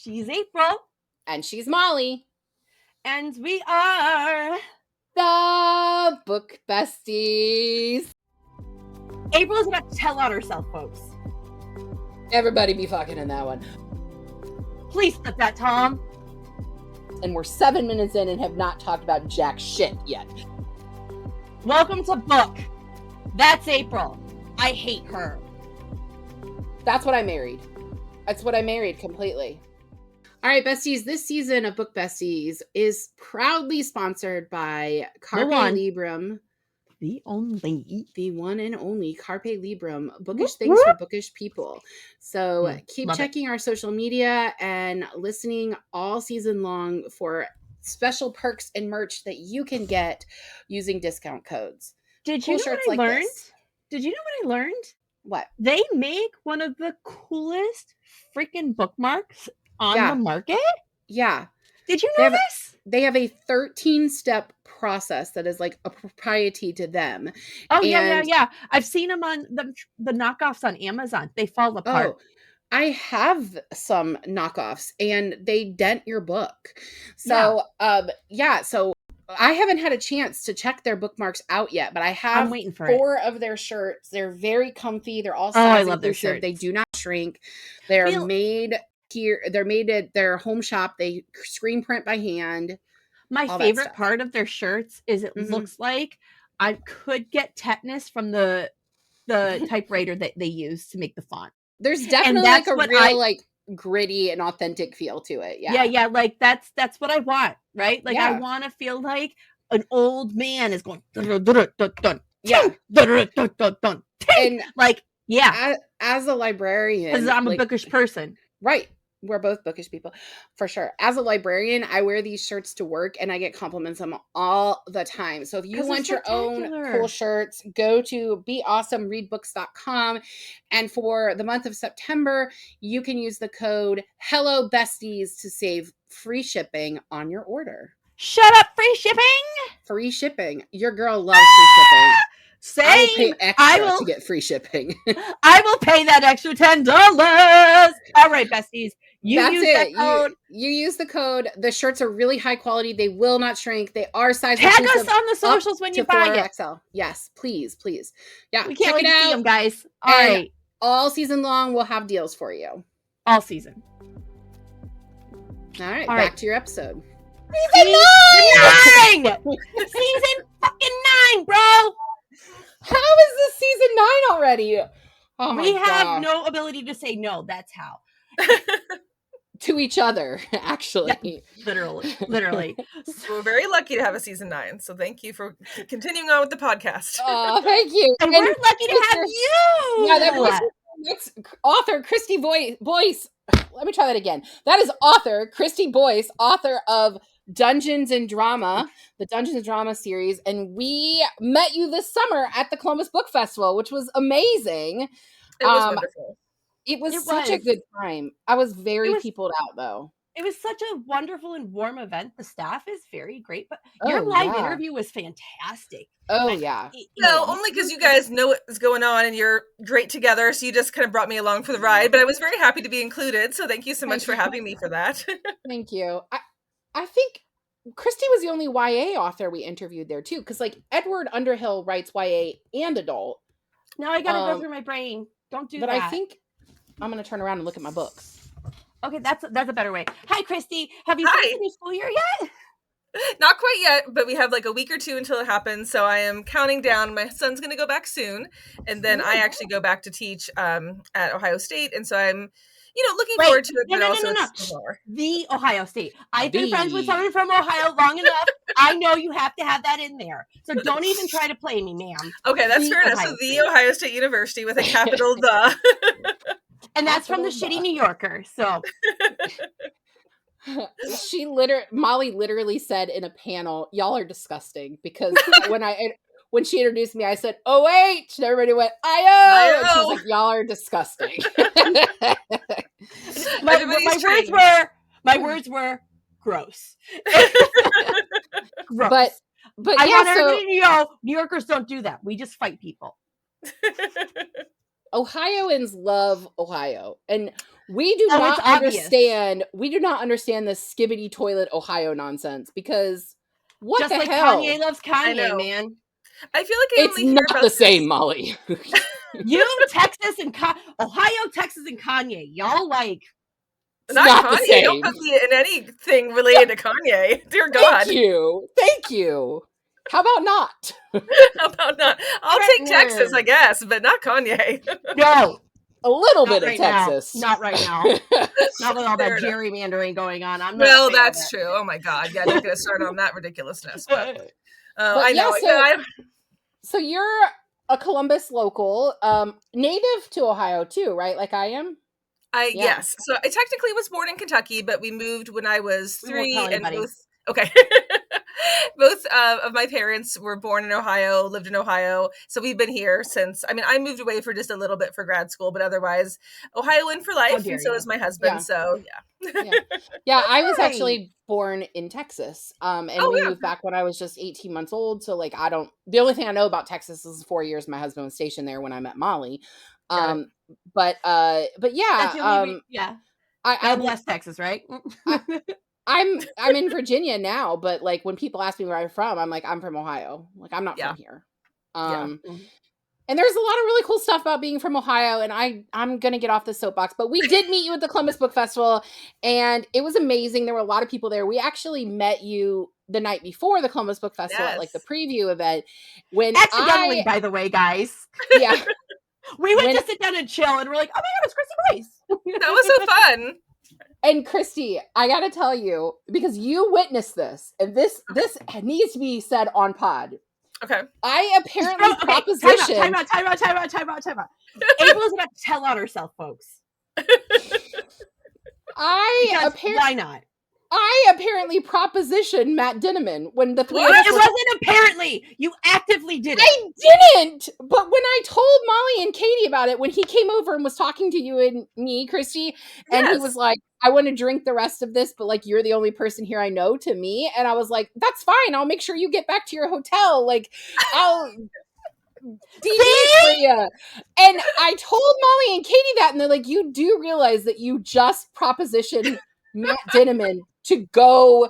She's April. And she's Molly. And we are the Book Besties. April's about to tell on herself, folks. Everybody be fucking in that one. Please stop that, Tom. And we're 7 minutes in and have not talked about jack shit yet. Welcome to Book. That's April. I hate her. That's what I married. That's what I married completely. All right, besties, this season of Book Besties is proudly sponsored by Carpe Librum. The one and only Carpe Librum. Bookish things for bookish people. So keep checking our social media and listening all season long for special perks and merch that you can get using discount codes. Did you know what I learned? Did you know what I learned? What? They make one of the coolest freaking bookmarks on the market? Yeah. Did you know this? They have a 13-step process that is like a propriety to them. Oh, yeah. I've seen them on the knockoffs on Amazon. They fall apart. Oh, I have some knockoffs and they dent your book. So, so I haven't had a chance to check their bookmarks out yet, but I have I'm waiting for 4 of their shirts. They're very comfy. They're all size I love their shirts. They do not shrink. They're made here. They're made at their home shop. They screen print by hand. My favorite part of their shirts is it looks like I could get tetanus from the typewriter that they use to make the font. There's definitely like a real gritty and authentic feel to it. Yeah. Like that's what I want, right? Like I want to feel like an old man is going dun, dun, dun, dun, yeah, dun, dun, dun, dun, and like as a librarian, because I'm a bookish person, right? We're both bookish people, for sure. As a librarian, I wear these shirts to work and I get compliments on them all the time. So if you want your own cool shirts, go to beawesomereadbooks.com. And for the month of September, you can use the code HelloBesties to save free shipping on your order. Shut up, free shipping! Free shipping. Your girl loves free shipping. Same. I will pay extra to get free shipping. I will pay that extra $10. All right, besties. You use the code. The shirts are really high quality. They will not shrink. They are size. Tag us on the socials when you buy it. XL. Yes, please. Yeah, we can't wait to see them, guys. All right. All season long, we'll have deals for you. All season. All right, back to your episode. Season 9! Season fucking 9, bro! How is this season 9 already? Oh my God. We have no ability to say no. That's how. To each other, actually. Yeah, literally. So we're very lucky to have a season 9. So thank you for continuing on with the podcast. Oh, thank you. And we're lucky to have you. Yeah, that's author Krisy Boyce. Let me try that again. That is author Krisy Boyce, author of Dungeons and Drama, the Dungeons and Drama series, and we met you this summer at the Columbus Book Festival, which was amazing. It was wonderful. It was such a good time. I was very peopled out, though. It was such a wonderful and warm event. The staff is very great, but your live interview was fantastic. Oh, yeah. No, only because you guys know what's going on and you're great together, so you just kind of brought me along for the ride, but I was very happy to be included, so thank you so much for having me for that. Thank you. I think Kristy was the only YA author we interviewed there, too, because, Edward Underhill writes YA and adult. Now I gotta go through my brain. Don't do that. But I think I'm going to turn around and look at my books. Okay, that's a better way. Hi, Kristy. Have you finished your school year yet? Not quite yet, but we have a week or two until it happens. So I am counting down. My son's going to go back soon. And then I actually go back to teach at Ohio State. And so I'm, looking forward to it. No. The Ohio State. I've been friends with someone from Ohio long enough. I know you have to have that in there. So don't even try to play me, ma'am. Okay, that's fair enough. So the Ohio State University with a capital the. And that's from the shitty New Yorker. So Molly literally said in a panel, "Y'all are disgusting," because when she introduced me, I said, "OH," and everybody went, "I-O," and she was like, "Y'all are disgusting." my words were gross. Gross. But I want everybody to know, New Yorkers don't do that. We just fight people. Ohioans love Ohio, and We do not understand. We do not understand the skibbity toilet Ohio nonsense because what just the like hell? Kanye loves Kanye, man. I feel like I It's only hear not about the same, Molly. You, Texas, and Ohio, Texas, and Kanye, y'all like. It's not not Kanye. the same. Don't put me in anything related to Kanye. Dear God. Thank you. How about not? How about not? I'll take Texas, I guess, but not Kanye. No. A little Not bit right of Texas. Now. Not right now. Not with all that gerrymandering going on. I'm not. Well, that's true. Oh my God. Yeah, don't get us started on that ridiculousness. But I know. So you're a Columbus local, native to Ohio too, right? Like I am? Yes. So I technically was born in Kentucky, but we moved when I was 3 and both of my parents were born in Ohio, lived in Ohio. So we've been here since, I moved away for just a little bit for grad school, but otherwise Ohioan for life. And so is my husband. Yeah. So yeah. I was actually born in Texas. And we moved back when I was just 18 months old. So like, the only thing I know about Texas is 4 years my husband was stationed there when I met Molly. But yeah. God bless Texas, right? I'm in Virginia now, but like when people ask me where I'm from, I'm like, I'm from Ohio. Like I'm not from here. And there's a lot of really cool stuff about being from Ohio, and I'm gonna get off the soapbox, but we did meet you at the Columbus Book Festival, and it was amazing. There were a lot of people there. We actually met you the night before the Columbus Book Festival at like the preview event. When accidentally, by the way, guys. Yeah. We went to sit down and chill, and we're like, oh my God, it's Krisy Boyce. That was so fun. And Kristy, I got to tell you, because you witnessed this, and this needs to be said on pod. Okay. I apparently propositioned. Time out. April's about to tell on herself, folks. Why not? I apparently propositioned Matt Dinneman when the three. It wasn't apparently. You actively did it. I didn't. But when I told Molly and Katie about it, when he came over and was talking to you and me, Kristy, and he was like, I want to drink the rest of this, but like you're the only person here I know to me. And I was like, that's fine. I'll make sure you get back to your hotel. Like I'll DD for you. And I told Molly and Katie that, and they're like, you do realize that you just propositioned Matt Dinneman to go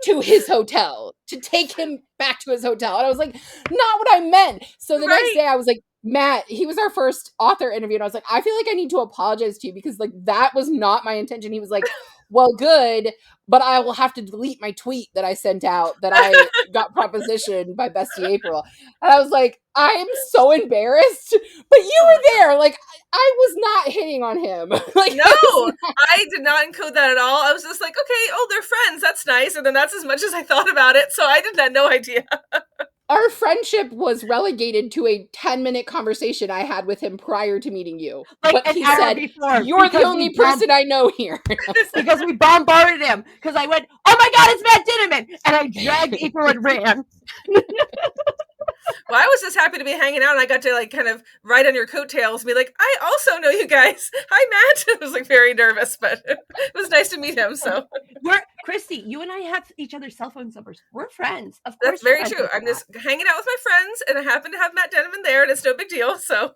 to his hotel, to take him back to his hotel. And I was like, not what I meant. So the next day I was like, Matt, he was our first author interview. And I was like, I feel like I need to apologize to you because like that was not my intention. He was like, well, good, but I will have to delete my tweet that I sent out that I got propositioned by Bestie April. And I was like, I'm so embarrassed, but you were there. Like, I was not hitting on him. Like, no, I did not encode that at all. I was just like, okay, they're friends. That's nice. And then that's as much as I thought about it. So I did have no idea. Our friendship was relegated to a 10-minute conversation I had with him prior to meeting you. Like but he said, you're the only person I know here. Because we bombarded him. Because I went, oh my God, it's Matt Dinneman. And I dragged April and ran. Well, I was just happy to be hanging out, and I got to like kind of ride on your coattails and be like, I also know you guys. Hi, Matt. I was like very nervous, but it was nice to meet him. So Kristy, you and I have each other's cell phone numbers. We're friends. Of that's course, very true. I'm just hanging out with my friends, and I happen to have Matt Dinneman there, and it's no big deal. So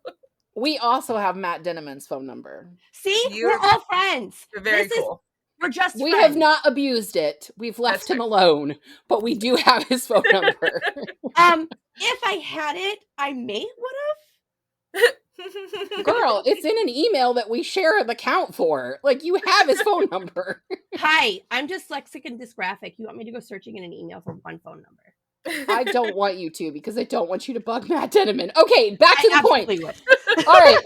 we also have Matt Dinneman's phone number. See, we're all friends. You're very cool. We're just we friends. have not abused it. We've left him alone, but we do have his phone number. If I had it, I may would have. Girl, it's in an email that we share an account for. Like, you have his phone number. Hi, I'm dyslexic and dysgraphic. You want me to go searching in an email for one phone number? I don't want you to, because I don't want you to bug Matt Dinneman. Okay, back to the point. All right.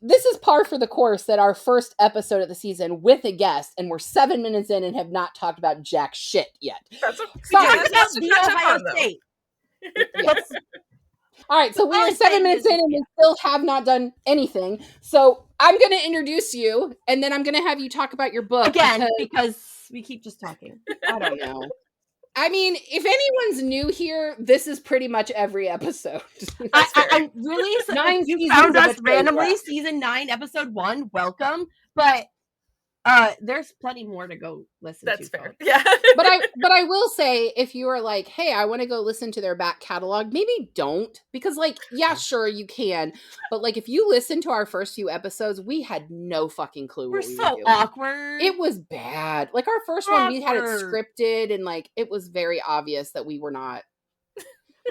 This is par for the course that our first episode of the season with a guest, and we're 7 minutes in and have not talked about jack shit yet. That's the Ohio State. Yes. All right, so we are 7 minutes in and we still have not done anything. So I'm going to introduce you, and then I'm going to have you talk about your book. Again, because we keep just talking. I don't know. I mean, if anyone's new here, this is pretty much every episode. I'm really 9 you found us randomly, season 9, episode 1. Welcome, but There's plenty more to go listen to. That's fair. Folks. Yeah. But I will say, if you are like, hey, I want to go listen to their back catalog, maybe don't. Because, like, yeah, sure, you can. But, like, if you listen to our first few episodes, we had no fucking clue what we were doing. Awkward. It was bad. Like, our first one, we had it scripted, and, like, it was very obvious that we were not.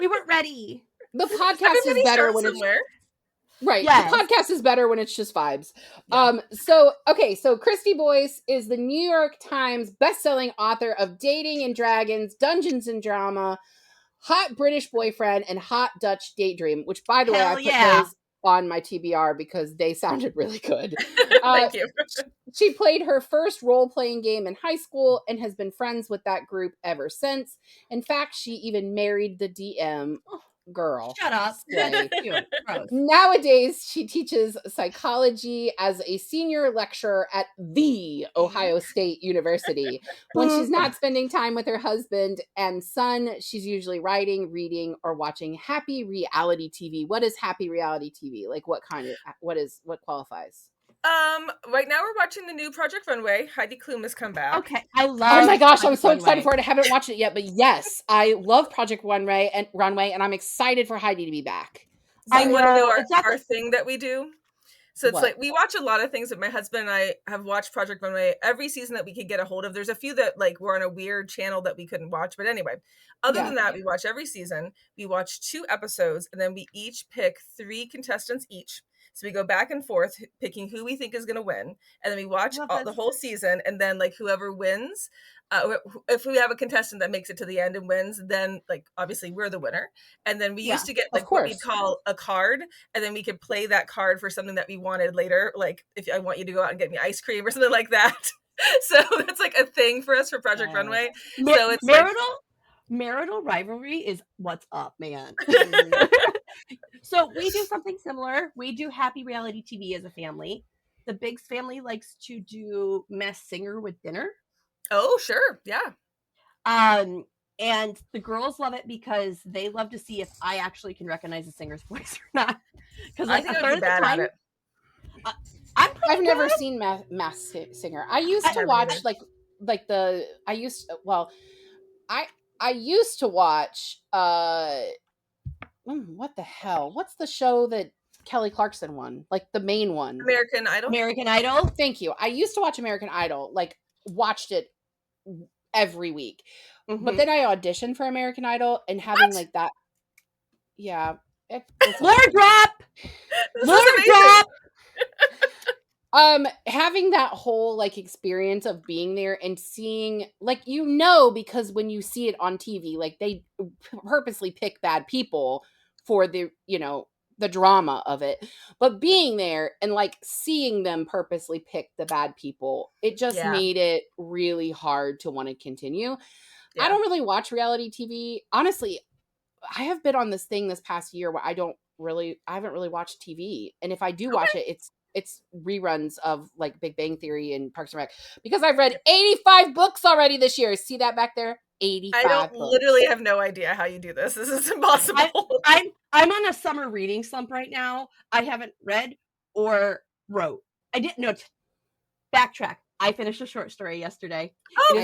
We weren't ready. The podcast is better when it's... Right. Yes. The podcast is better when it's just vibes. Yeah. So Krisy Boyce is the New York Times bestselling author of Dating and Dragons, Dungeons and Drama, Hot British Boyfriend, and Hot Dutch Daydream, which, by the way, I put those on my TBR because they sounded really good. Thank you. She played her first role-playing game in high school and has been friends with that group ever since. In fact, she even married the DM. Girl. Shut up. Nowadays, she teaches psychology as a senior lecturer at the Ohio State University. When she's not spending time with her husband and son, she's usually writing, reading, or watching happy reality TV. What is happy reality TV? Like, what qualifies? Right now we're watching the new Project Runway. Heidi Klum has come back. Okay, I love. Oh my gosh, I'm so excited for it. I haven't watched it yet, but yes, I love Project Runway, and I'm excited for Heidi to be back. So I want to know our thing that we do. So it's like we watch a lot of things that my husband and I have watched Project Runway every season that we could get a hold of. There's a few that like were on a weird channel that we couldn't watch, but anyway, other than that, we watch every season. We watch 2 episodes, and then we each pick 3 contestants each. So we go back and forth picking who we think is going to win. And then we watch the whole season. And then like whoever wins, if we have a contestant that makes it to the end and wins, then like obviously we're the winner. And then we used to get like what we'd call a card. And then we could play that card for something that we wanted later. Like if I want you to go out and get me ice cream or something like that. So that's like a thing for us for Project Runway. So it's marital rivalry is what's up, man. So we do something similar. We do happy reality TV as a family. The Biggs family likes to do Masked Singer with dinner. Oh, sure. Yeah. And the girls love it because they love to see if I actually can recognize a singer's voice or not. Because like, I think I'd be bad at it. I've never seen Masked Singer. I used to watch I used to watch what the hell? What's the show that Kelly Clarkson won? Like the main one. American Idol. Thank you. I used to watch American Idol. Like watched it every week. Mm-hmm. But then I auditioned for American Idol and having like that. Yeah. Lord drop. Having that whole like experience of being there and seeing like because when you see it on TV, like they purposely pick bad people for the the drama of it, but being there and like seeing them purposely pick the bad people, it just made it really hard to want to continue. I don't really watch reality TV. Honestly, I have been on this thing this past year where I haven't really watched TV. And if I do watch it, it's reruns of like Big Bang Theory and Parks and Rec because I've read 85 books already this year. See that back there? 85 books. Literally have no idea how you do this. This is impossible. I'm on a summer reading slump right now. I haven't read or wrote. I didn't know. Backtrack. I finished a short story yesterday. Oh,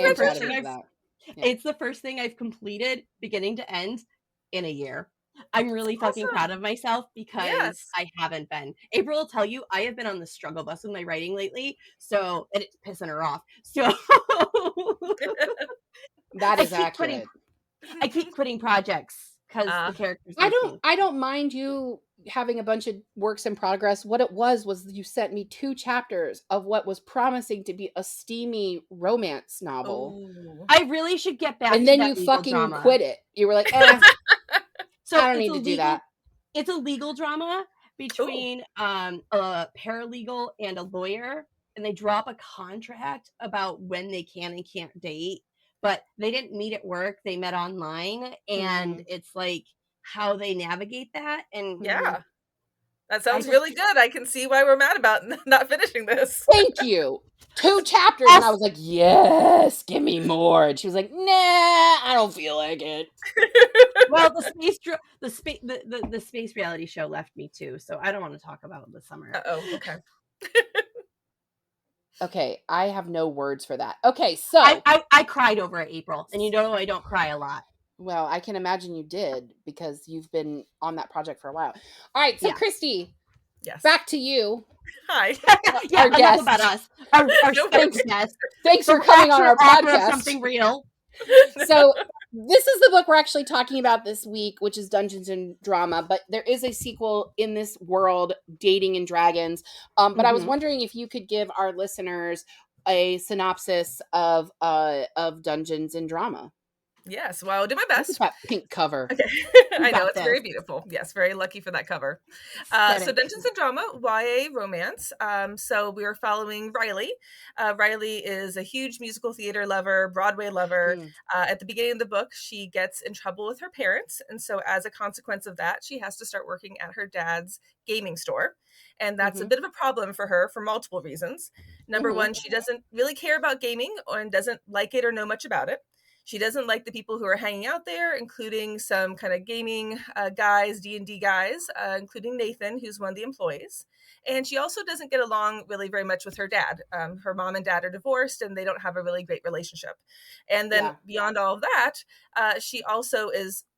it's the first thing I've completed beginning to end in a year. I'm really fucking proud of myself because I haven't been. April will tell you I have been on the struggle bus with my writing lately, and it's pissing her off. So that is accurate. I keep quitting projects because the characters. I don't mind you having a bunch of works in progress. What it was you sent me 2 chapters of what was promising to be a steamy romance novel. Oh. I really should get back. And then you fucking quit it. You were like, so I don't need to do that. It's a legal drama between a paralegal and a lawyer, and they drop a contract about when they can and can't date. But they didn't meet at work. They met online, and it's like how they navigate that. And that sounds really good. I can see why we're mad about not finishing this. Thank you. 2 chapters, and I was like, yes, give me more. And she was like, nah, I don't feel like it. Well, the space reality show left me too, so I don't want to talk about the summer. Oh, okay. Okay, I have no words for that. Okay, so I cried over it, April, and you know I don't cry a lot. well, I can imagine you did because you've been on that project for a while. All right, so Yeah. Kristy, Yes. back to you. Hi. Yeah, Our enough guest. about us. Our No special guest. Thanks The for coming on our fracture author of podcast. Something Real. So this is the book we're actually talking about this week, which is Dungeons and Drama, but there is a sequel in this world, Dating and Dragons. But I was wondering if you could give our listeners a synopsis of Dungeons and Drama. Yes, well, I'll do my Look at best. that pink cover. Okay. I know, got it's this. very beautiful. Yes, very lucky for that cover. So Aesthetic. Dungeons and Drama, YA romance. So we are following Riley. Riley is a huge musical theater lover, Broadway lover. At the beginning of the book, she gets in trouble with her parents. And so as a consequence of that, she has to start working at her dad's gaming store. And that's a bit of a problem for her for multiple reasons. Number one, she doesn't really care about gaming and doesn't like it or know much about it. She doesn't like the people who are hanging out there, including some kind of gaming guys, D&D guys, including Nathan, who's one of the employees. And she also doesn't get along really very much with her dad. Her mom and dad are divorced, and they don't have a really great relationship. And then beyond all of that, she also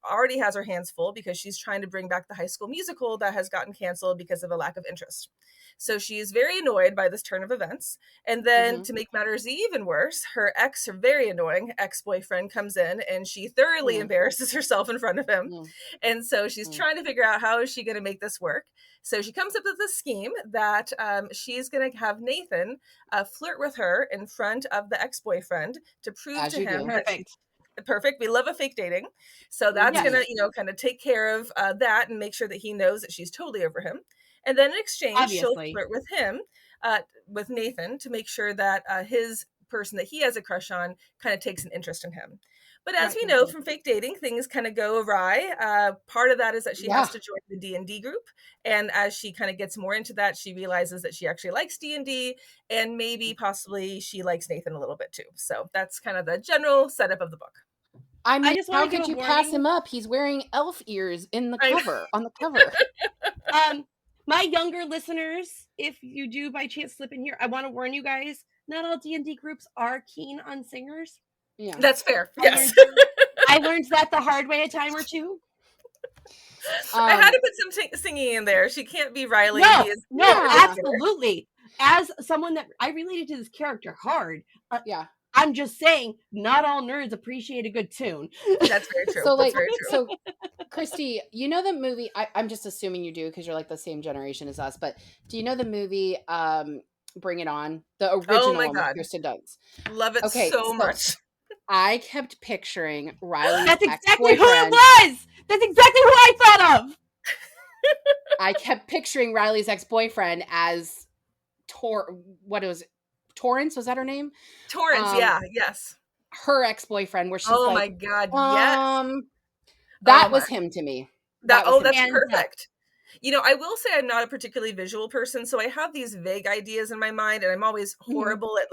already has her hands full because she's trying to bring back the High School Musical that has gotten canceled because of a lack of interest. So she is very annoyed by this turn of events. And then to make matters even worse, her very annoying ex-boyfriend comes in and she thoroughly embarrasses herself in front of him. And so she's trying to figure out how is she going to make this work. So she comes up with a scheme that she's going to have Nathan flirt with her in front of the ex-boyfriend to prove to him that perfect. We love a fake dating. So that's going to, kind of take care of that and make sure that he knows that she's totally over him. And then in exchange, she'll flirt with him, with Nathan, to make sure that his person that he has a crush on kind of takes an interest in him. But as we know from fake dating, things kind of go awry. Part of that is that she has to join the D&D group. And as she kind of gets more into that, she realizes that she actually likes D&D and maybe possibly she likes Nathan a little bit too. So that's kind of the general setup of the book. I mean, how could you pass him up? He's wearing elf ears in the cover, on the cover. My younger listeners, if you do by chance slip in here, I want to warn you guys, not all D&D groups are keen on singers. Yeah. That's fair. Yes. I learned that the hard way a time or two. I had to put some singing in there. She can't be Riley. No, absolutely. As someone that I related to this character hard. I'm just saying, not all nerds appreciate a good tune. That's very true. So, so Kristy, you know the movie? I'm just assuming you do because you're like the same generation as us. But do you know the movie Bring It On? The original one with Kirsten Dunst. Love it so much. I kept picturing Riley's That's exactly who it was. That's exactly who I thought of. I kept picturing Riley's ex-boyfriend as Torrance, was that her name? Torrance, yes. Her ex-boyfriend, where she's like, my God, yes. That was him to me. That's perfect. I will say I'm not a particularly visual person, so I have these vague ideas in my mind, and I'm always horrible at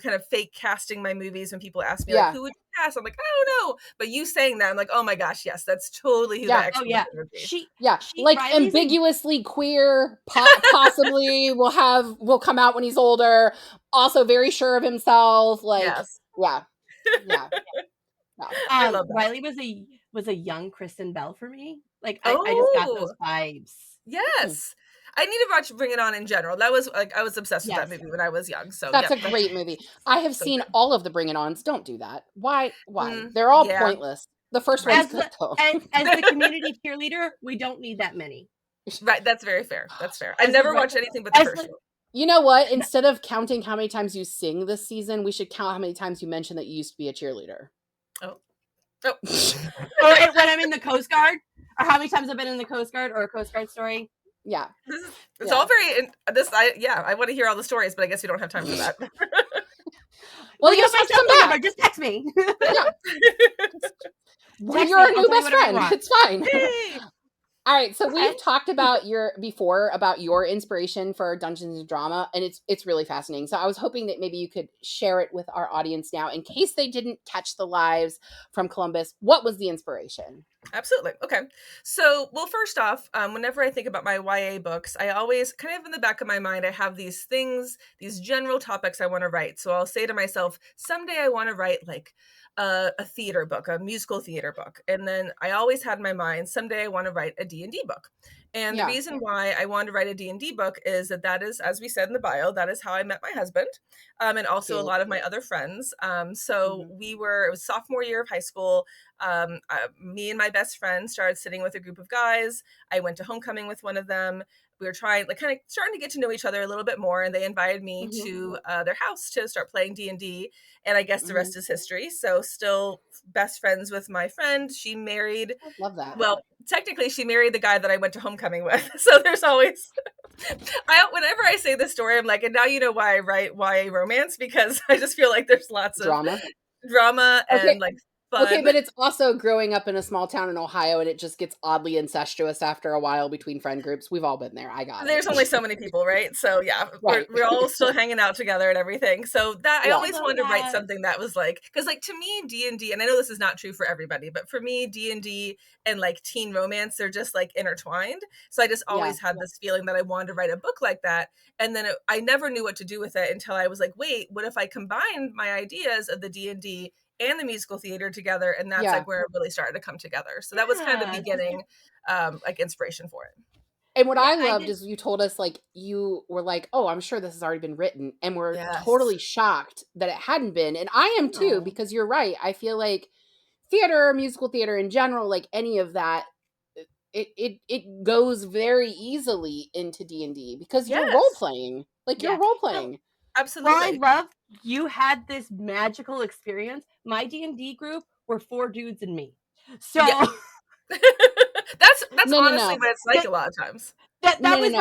kind of fake casting my movies when people ask me who would you cast? I'm like, I don't know. But you saying that, I'm like, oh my gosh, yes, that's totally who the ex-boyfriend would be. She like Riley's ambiguously queer, possibly will come out when he's older. Also very sure of himself. I love that. Riley was a young Kristen Bell for me. I just got those vibes. Yes. I need to watch Bring It On in general. That was I was obsessed with that movie when I was young. So that's a great movie. I have seen all of the Bring It Ons. Don't do that. Why? They're all pointless. The first one's good though. As the community cheerleader, we don't need that many. Right. That's very fair. That's fair. I've never watched anything but the first one. You know what? Instead of counting how many times you sing this season, we should count how many times you mention that you used to be a cheerleader. Oh. Or when I'm in the Coast Guard, or how many times I've been in the Coast Guard or a Coast Guard story. Yeah. It's all very I want to hear all the stories, but I guess we don't have time for that. Well, you just come back. Number. Just text me. Well, you're our new best friend. It's fine. All right, so we've talked about your inspiration for Dungeons and Drama, and it's really fascinating. So I was hoping that maybe you could share it with our audience now, in case they didn't catch the lives from Columbus. What was the inspiration? Absolutely. Okay. So, well, first off, whenever I think about my YA books, I always kind of in the back of my mind, I have these things, these general topics I want to write. So I'll say to myself, someday I want to write like a theater book, a musical theater book. And then I always had in my mind, someday I want to write a D&D book. And the Yeah. reason why I wanted to write a D&D book is that is, as we said in the bio, that is how I met my husband, and also a Cute. lot of my other friends. So it was sophomore year of high school. Me and my best friend started sitting with a group of guys. I went to homecoming with one of them. We were trying, like, kind of starting to get to know each other a little bit more, and they invited me to their house to start playing D&D. And I guess the rest is history. So still best friends with my friend. She married. I love that. Well, technically, she married the guy that I went to homecoming with. So there's always. Whenever I say this story, I'm like, and now you know why I write YA romance, because I just feel like there's lots of drama and like fun. Okay, but it's also growing up in a small town in Ohio, and it just gets oddly incestuous after a while between friend groups. We've all been there. I got There's only so many people, right? So yeah, right. we're all still hanging out together and everything. So that I always wanted to write something that was like, because like to me, D&D, and I know this is not true for everybody, but for me, D&D and like teen romance, they're just like intertwined. So I just always had this feeling that I wanted to write a book like that. And then I never knew what to do with it until I was like, wait, what if I combined my ideas of the D&D and the musical theater together? And that's like where it really started to come together. So that was kind of the beginning, like inspiration for it. And what I loved is you told us, like, you were like, oh, I'm sure this has already been written. And we're totally shocked that it hadn't been. And I am too, because you're right. I feel like theater, musical theater in general, like any of that, it goes very easily into D&D because you're role playing. Like you're role playing. No, absolutely. Well, I love you had this magical experience. My D&D group were 4 dudes and me. So that's honestly what it's like a lot of times. That was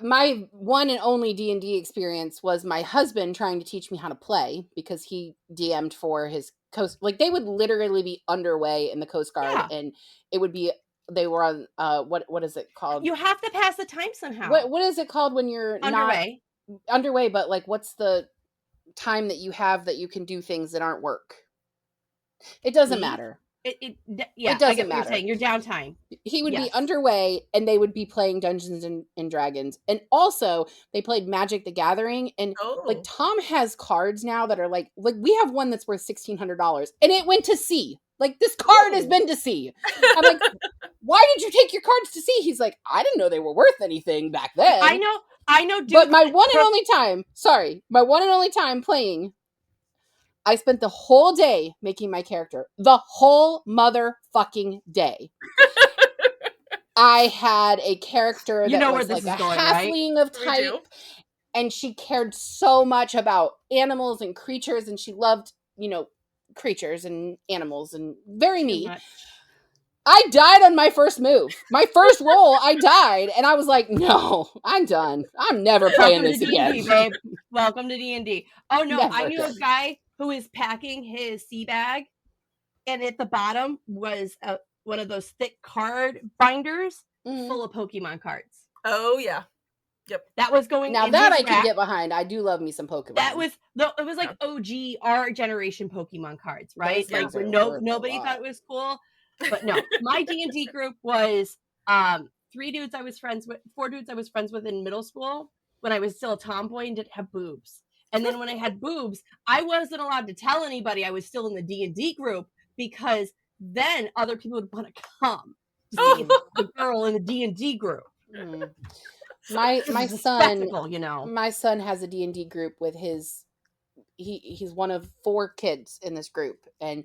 my one and only D&D experience was my husband trying to teach me how to play because he DM'd for his coast. Like they would literally be underway in the Coast Guard, and it would be they were on what is it called? You have to pass the time somehow. What is it called when you're underway? Not underway, but like what's the time that you have that you can do things that aren't work? It doesn't matter. It doesn't matter. What you're saying. Your downtime. He would be underway, and they would be playing Dungeons and Dragons, and also they played Magic the Gathering. And like Tom has cards now that are like we have one that's worth $1,600, and it went to sea. Like this card has been to sea. I'm like, why did you take your cards to sea? He's like, I didn't know they were worth anything back then. I know. Dude, but my one and only time playing. I spent the whole day making my character. The whole motherfucking day. I had a character that was like a halfling of type. And she cared so much about animals and creatures. And she loved, creatures and animals and very me. I died on my first move. My first roll, I died. And I was like, no, I'm done. I'm never playing this again. Babe. Welcome to D&D. Oh, no. Never. I knew a guy who was packing his sea bag, and at the bottom was one of those thick card binders full of Pokemon cards. Oh yeah, yep. That was going. Now that I can get behind. I do love me some Pokemon. It was like OG our generation Pokemon cards, right? Like when nobody thought it was cool, but no. My D&D group was 4 dudes I was friends with in middle school when I was still a tomboy and didn't have boobs. And then when I had boobs, I wasn't allowed to tell anybody I was still in the D&D group because then other people would want to come to see the girl in the D&D group. My son, my son has a D&D group with he's one of 4 kids in this group. And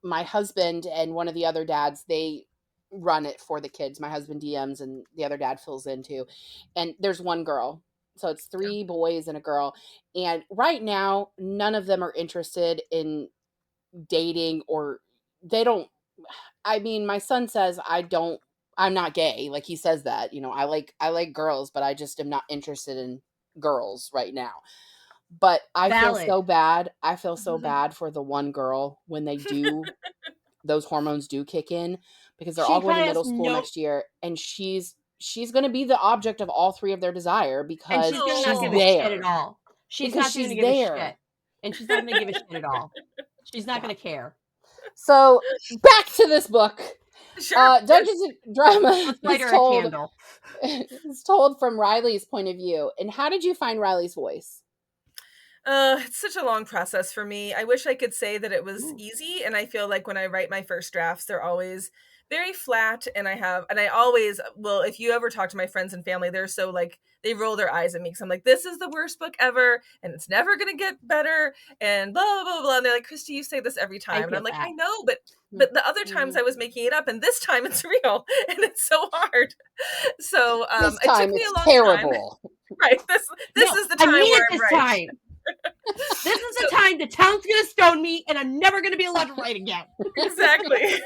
my husband and one of the other dads, they run it for the kids. My husband DMs and the other dad fills in too. And there's one girl. So it's 3 boys and a girl. And right now, none of them are interested in dating or they don't. I mean, my son says, I'm not gay. Like he says that, I like girls, but I just am not interested in girls right now. But I feel so bad. I feel so bad for the one girl when they do, those hormones do kick in because they're all going to middle school next year. And she's going to be the object of all 3 of their desire because she's there. Shit at all. She's not going to give a shit. And she's not going to give a shit at all. She's not going to care. So back to this book. Sure. Dungeons and Drama Let's light her a candle. It's told from Riley's point of view. And how did you find Riley's voice? It's such a long process for me. I wish I could say that it was easy, and I feel like when I write my first drafts, they're always very flat, and I always will. If you ever talk to my friends and family, they're so like they roll their eyes at me because I'm like, this is the worst book ever, and it's never gonna get better, and blah blah blah blah. And they're like, Kristy, you say this every time, and I'm like, I know, but the other times I was making it up, and this time it's real, and it's so hard. So this it time took me it's a long terrible. time. Right. This is the time where I'm right. Time. This is the time the town's gonna stone me, and I'm never gonna be allowed to write again. Exactly.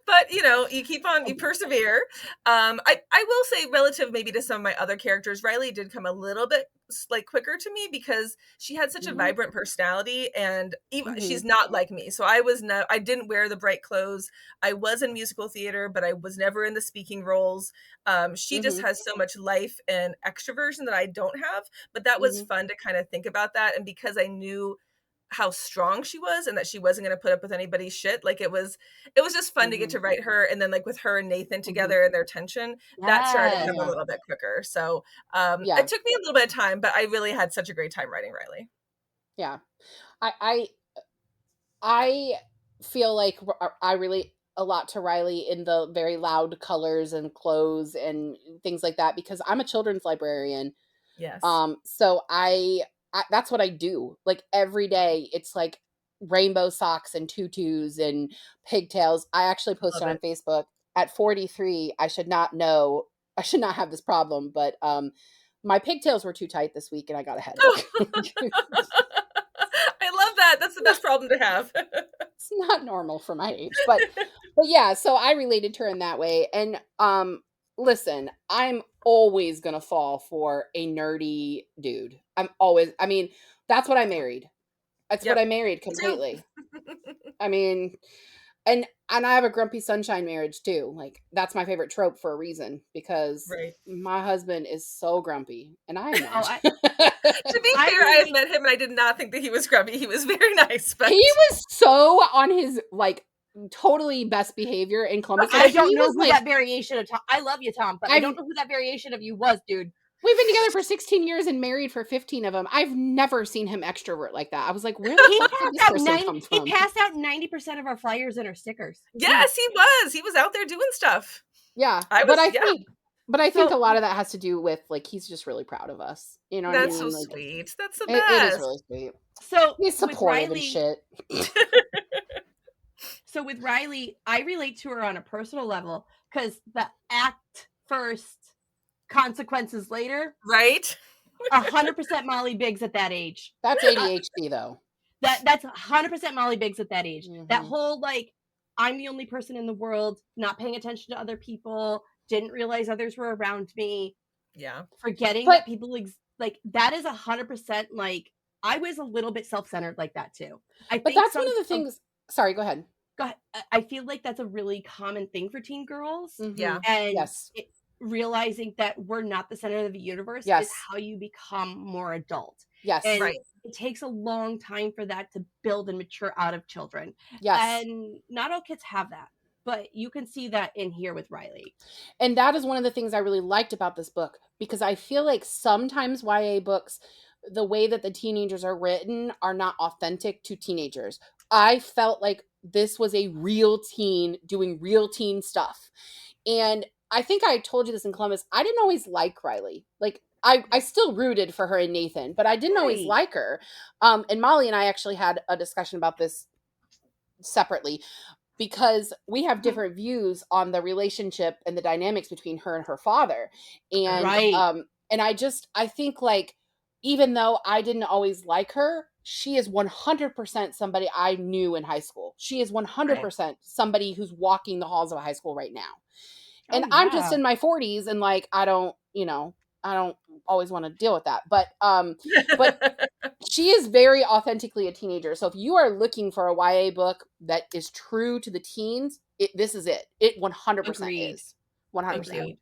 But you keep on, you persevere. I will say, relative maybe to some of my other characters, Riley did come a little bit like quicker to me because she had such a vibrant personality, and even she's not like me. So I didn't wear the bright clothes. I was in musical theater, but I was never in the speaking roles. She just has so much life and extroversion that I don't have, but that was fun to kind of think about that. And because I knew how strong she was and that she wasn't going to put up with anybody's shit, like it was just fun to get to write her, and then like with her and Nathan together and their tension, that started to come a little bit quicker. So it took me a little bit of time, but I really had such a great time writing Riley. Yeah. I feel like I relate a lot to Riley in the very loud colors and clothes and things like that because I'm a children's librarian. Yes. So I that's what I do. Like every day it's like rainbow socks and tutus and pigtails. I actually posted on Facebook at 43. I should not have this problem, but my pigtails were too tight this week and I got a headache. I love that. That's the best problem to have. It's not normal for my age, but yeah, so I related to her in that way. And listen, I'm always gonna fall for a nerdy dude. I mean, that's what I married. That's what I married completely. I mean, and I have a grumpy sunshine marriage too. Like that's my favorite trope for a reason because my husband is so grumpy and I am not. To be fair, I have met him and I did not think that he was grumpy. He was very nice, but he was so on his like totally best behavior in Columbus. I don't know who that variation of Tom. I love you, Tom, but I don't know who that variation of you was, dude. We've been together for 16 years and married for 15 of them. I've never seen him extrovert like that. I was like, where the fuck did this person come from? He passed out 90% of our flyers and our stickers. Yes, he was. He was out there doing stuff. Yeah. But I think a lot of that has to do with like he's just really proud of us. You know what I mean? That's so like, sweet. That's the best. It is really sweet. So he's supportive and shit. So with Riley, I relate to her on a personal level because the act first, consequences later. Right? 100% Molly Biggs at that age. That's ADHD though. That's 100% Molly Biggs at that age. That whole like, I'm the only person in the world, not paying attention to other people, didn't realize others were around me. Yeah. Forgetting that people like that is 100% like I was a little bit self-centered like that too. But that's one of the things. Sorry, go ahead. I feel like that's a really common thing for teen girls. Yeah. And realizing that we're not the center of the universe is how you become more adult. Yes. And it takes a long time for that to build and mature out of children. Yes. And not all kids have that. But you can see that in here with Riley. And that is one of the things I really liked about this book because I feel like sometimes YA books, the way that the teenagers are written are not authentic to teenagers. I felt like this was a real teen doing real teen stuff. And I think I told you this in Columbus. I didn't always like Riley. Like I still rooted for her and Nathan, but I didn't always like her. And Molly and I actually had a discussion about this separately because we have different views on the relationship and the dynamics between her and her father. And and I think like even though I didn't always like her, she is 100% somebody I knew in high school. She is 100% somebody who's walking the halls of a high school right now. And I'm just in my 40s and like I don't always want to deal with that. But she is very authentically a teenager. So if you are looking for a YA book that is true to the teens, this is it. It 100% is. 100%. Agreed.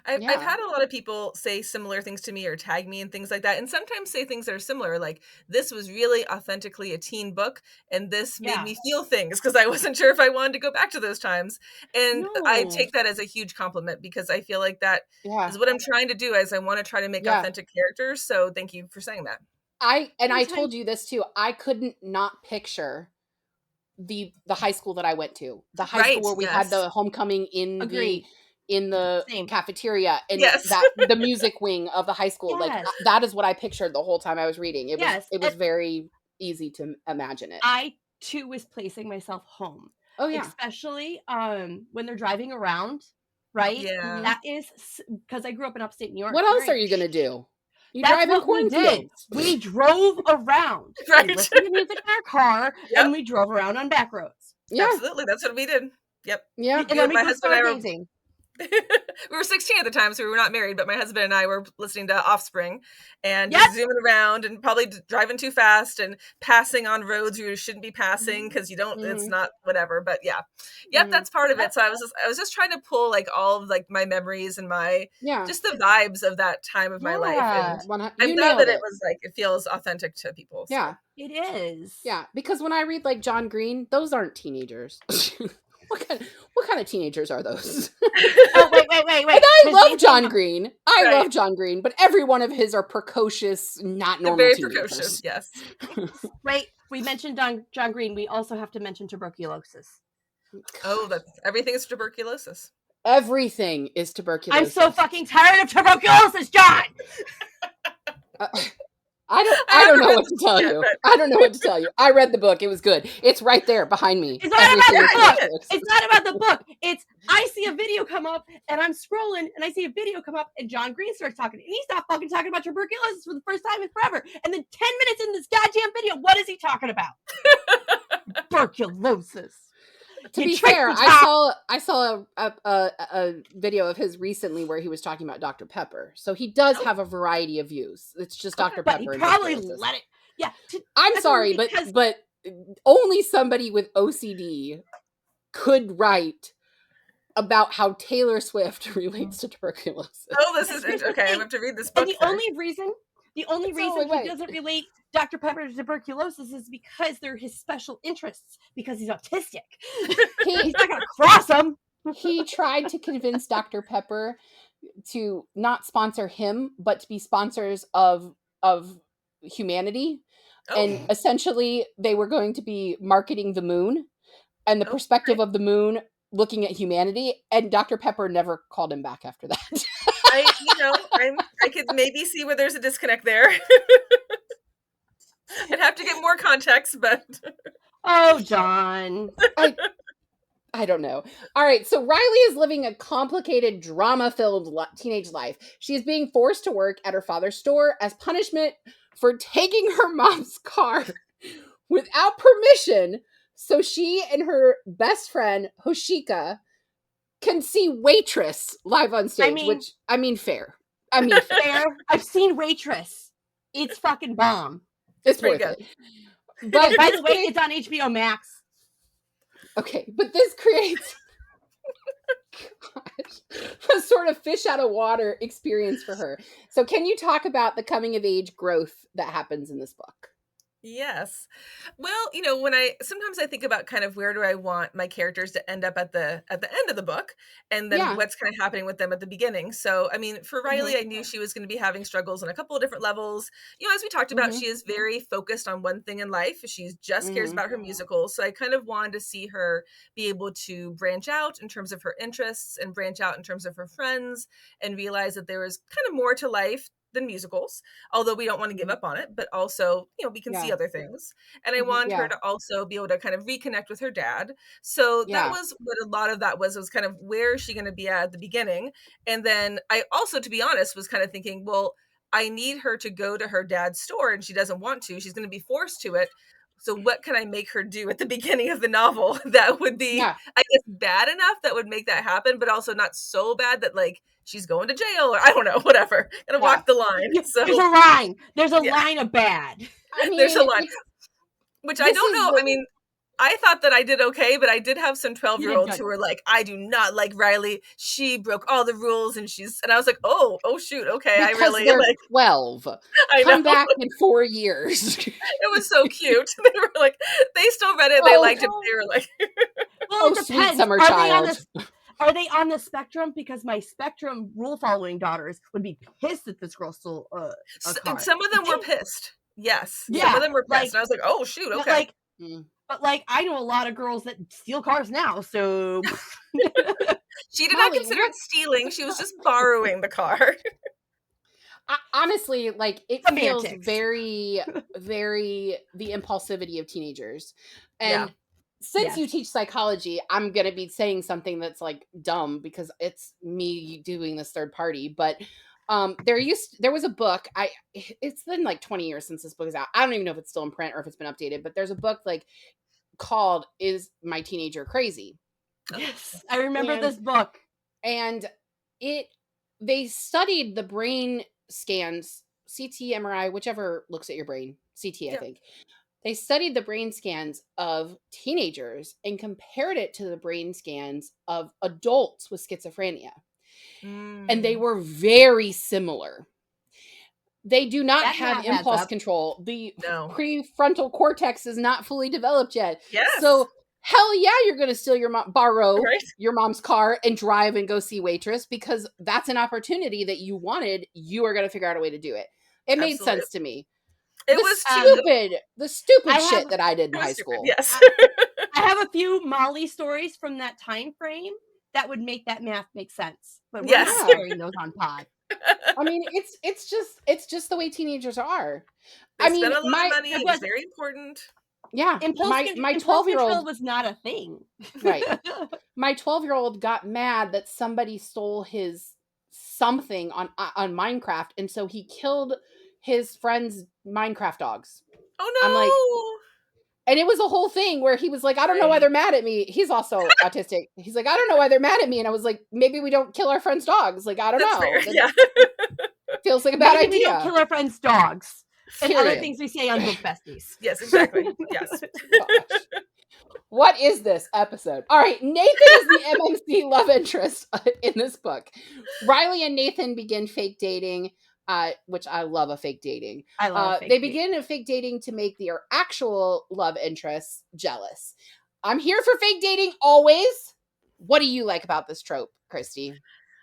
I've had a lot of people say similar things to me or tag me and things like that, and sometimes say things that are similar, like, this was really authentically a teen book, and this made me feel things because I wasn't sure if I wanted to go back to those times. And I No. take that as a huge compliment because I feel like that is what I'm trying to do, is I want to try to make authentic characters. So thank you for saying that. I told you this too. I couldn't not picture the high school that I went to. The high school where we had the homecoming in the Same. cafeteria, and that the music wing of the high school. Like that is what I pictured the whole time I was reading. It was very easy to imagine it. I too was placing myself home. Oh yeah. Especially when they're driving around, right? Yeah. That is because I grew up in upstate New York. What else are you going to do? You That's drive in what we did. We drove around. Right. We listened to music in our car, and we drove around on back roads. Yeah. Absolutely. That's what we did. Yep. Yeah. And then we go stargazing. We were 16 at the time, so we were not married, but my husband and I were listening to Offspring and just zooming around and probably driving too fast and passing on roads you shouldn't be passing because you don't, it's not whatever, but that's part of it. So I was just trying to pull like all of like my memories and my, just the vibes of that time of my life. And I'm glad that it was like, it feels authentic to people. So. Yeah, it is. Yeah. Because when I read like John Green, those aren't teenagers. What kind of teenagers are those? Oh, wait. And I love John Green. I love John Green, but every one of his are precocious, not normal very teenagers. Precocious, yes. Right. We mentioned John Green. We also have to mention tuberculosis. Oh, everything is tuberculosis. Everything is tuberculosis. I'm so fucking tired of tuberculosis, John! I don't know what to tell you. I don't know what to tell you. I read the book. It was good. It's right there behind me. It's not about the book. It's not about the book. It's I see a video come up and I'm scrolling and I see a video come up and John Green starts talking and he's not fucking talking about tuberculosis for the first time in forever. And then 10 minutes in this goddamn video, what is he talking about? Tuberculosis. To be fair, I saw a video of his recently where he was talking about Dr. Pepper. So he does have a variety of views. It's just Dr. Pepper. But he probably let it. Yeah. I'm sorry, but only somebody with OCD could write about how Taylor Swift relates to tuberculosis. Oh, this is okay. I have to read this book. And the only reason he doesn't relate Dr. Pepper to tuberculosis is because they're his special interests, because he's autistic. He's not going to cross them. He tried to convince Dr. Pepper to not sponsor him, but to be sponsors of humanity. Oh. And essentially, they were going to be marketing the moon and the perspective of the moon looking at humanity. And Dr. Pepper never called him back after that. I could maybe see where there's a disconnect there. I'd have to get more context, but oh, John, I don't know. All right, so Riley is living a complicated, drama-filled teenage life. She is being forced to work at her father's store as punishment for taking her mom's car without permission, so she and her best friend Hoshika can see Waitress live on stage. Fair. Fair. I've seen Waitress. It's fucking bomb. It's pretty good. But by the way, it's on HBO Max. Okay, but this creates a sort of fish out of water experience for her. So can you talk about the coming of age growth that happens in this book? Yes. Well, sometimes I think about kind of where do I want my characters to end up at the end of the book, and then what's kind of happening with them at the beginning. So, I mean, for Riley, I knew she was going to be having struggles on a couple of different levels. As we talked about, she is very focused on one thing in life. She just cares about her musicals. So I kind of wanted to see her be able to branch out in terms of her interests and branch out in terms of her friends and realize that there was kind of more to life than musicals, although we don't want to give up on it, but also, we can see other things. And I want her to also be able to kind of reconnect with her dad. So that was what a lot of that was kind of where is she going to be at the beginning? And then I also, to be honest, was kind of thinking, well, I need her to go to her dad's store and she doesn't want to. She's going to be forced to it. So what can I make her do at the beginning of the novel that would be, I guess, bad enough that would make that happen, but also not so bad that like she's going to jail or I don't know, whatever. Gonna walk the line. So there's a line. There's a line of bad. There's a line. Which I don't know. I mean, I thought that I did okay, but I did have some You 12-year-olds did who good. were like, I do not like Riley. She broke all the rules, and I was like, oh shoot, okay, I Because really they're like. 12. I know. Come back in 4 years. It was so cute. They were like, they still read it. They Oh, liked it. But they were like, Well, oh, it sweet depends. summer Are they on child. this? Are they on the spectrum? Because my spectrum rule following daughters would be pissed that this girl stole a car. some of them were pissed. Yes, some Yeah, of them were pissed, like, and I was like, oh shoot, but okay. like, but like, I know a lot of girls that steal cars now. So She did not Molly, consider it stealing. She was just borrowing the car. honestly, like, it feels semantics. very, very the impulsivity of teenagers. And since Yes. you teach psychology, I'm going to be saying something that's like dumb because it's me doing this third party. But there was a book. It's been like 20 years since this book is out. I don't even know if it's still in print or if it's been updated. But there's a book like called "Is My Teenager Crazy?" Yes, I remember this book. And they studied the brain scans, CT, MRI, whichever looks at your brain, CT, I think. They studied the brain scans of teenagers and compared it to the brain scans of adults with schizophrenia. And they were very similar. They do not have impulse control. The prefrontal cortex is not fully developed yet. Yes. So hell yeah, you're going to borrow your mom's car and drive and go see Waitress because that's an opportunity that you wanted. You are going to figure out a way to do it. It made sense to me. The stupid shit that I did in high school. Yes. I have a few Molly stories from that time frame that would make that math make sense. But we're not sharing those on pod. I mean, it's just the way teenagers are. They spend a lot of money. It was very important. Yeah, my 12-year-old was not a thing. Right. My 12-year-old got mad that somebody stole his something on Minecraft, and so he killed his friend's Minecraft dogs. Oh no! I'm like, and it was a whole thing where he was like, I don't know why they're mad at me. He's also autistic. He's like, I don't know why they're mad at me. And I was like, maybe we don't kill our friends' dogs. Like, I don't know. Fair. Yeah. Feels like a bad idea. We don't kill our friends' dogs. And other things we say on Book Besties. Yes, exactly. Yes. What is this episode? All right, Nathan is the MMC love interest in this book. Riley and Nathan begin fake dating, which I love a fake dating. I love they begin a fake dating to make their actual love interests jealous. I'm here for fake dating always. What do you like about this trope, Kristy?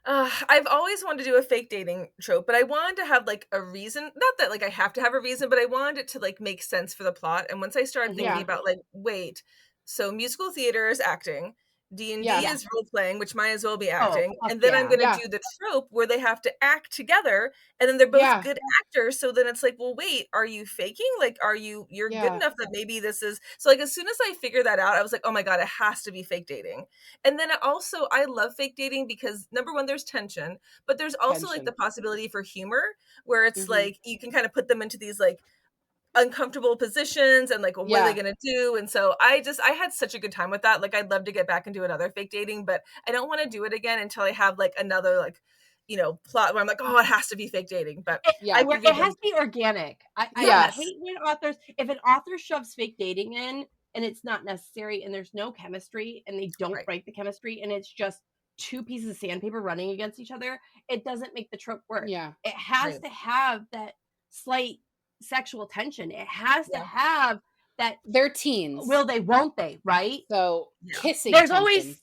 I've always wanted to do a fake dating trope, but I wanted to have like a reason. Not that like I have to have a reason, but I wanted it to like make sense for the plot. And once I started thinking about like, wait, so musical theater is acting, D&D is role playing, which might as well be acting, and then I'm going to do the trope where they have to act together, and then they're both good actors. So then it's like, well, wait, are you faking? Like, you're good enough that maybe this is so. Like, as soon as I figured that out, I was like, oh my god, it has to be fake dating. And then also, I love fake dating because number one, there's tension, but there's also like the possibility for humor, where it's like you can kind of put them into these like uncomfortable positions and like what are they gonna do. And so I had such a good time with that. Like, I'd love to get back and do another fake dating, but I don't want to do it again until I have like another like plot where I'm like, oh, it has to be fake dating. But it has to be organic. I hate when if an author shoves fake dating in and it's not necessary and there's no chemistry and they don't break the chemistry and it's just two pieces of sandpaper running against each other, it doesn't make the trope work. It has to have that slight sexual tension. It has to have that. They're teens. Will they, won't they, right? So kissing there's tension. Always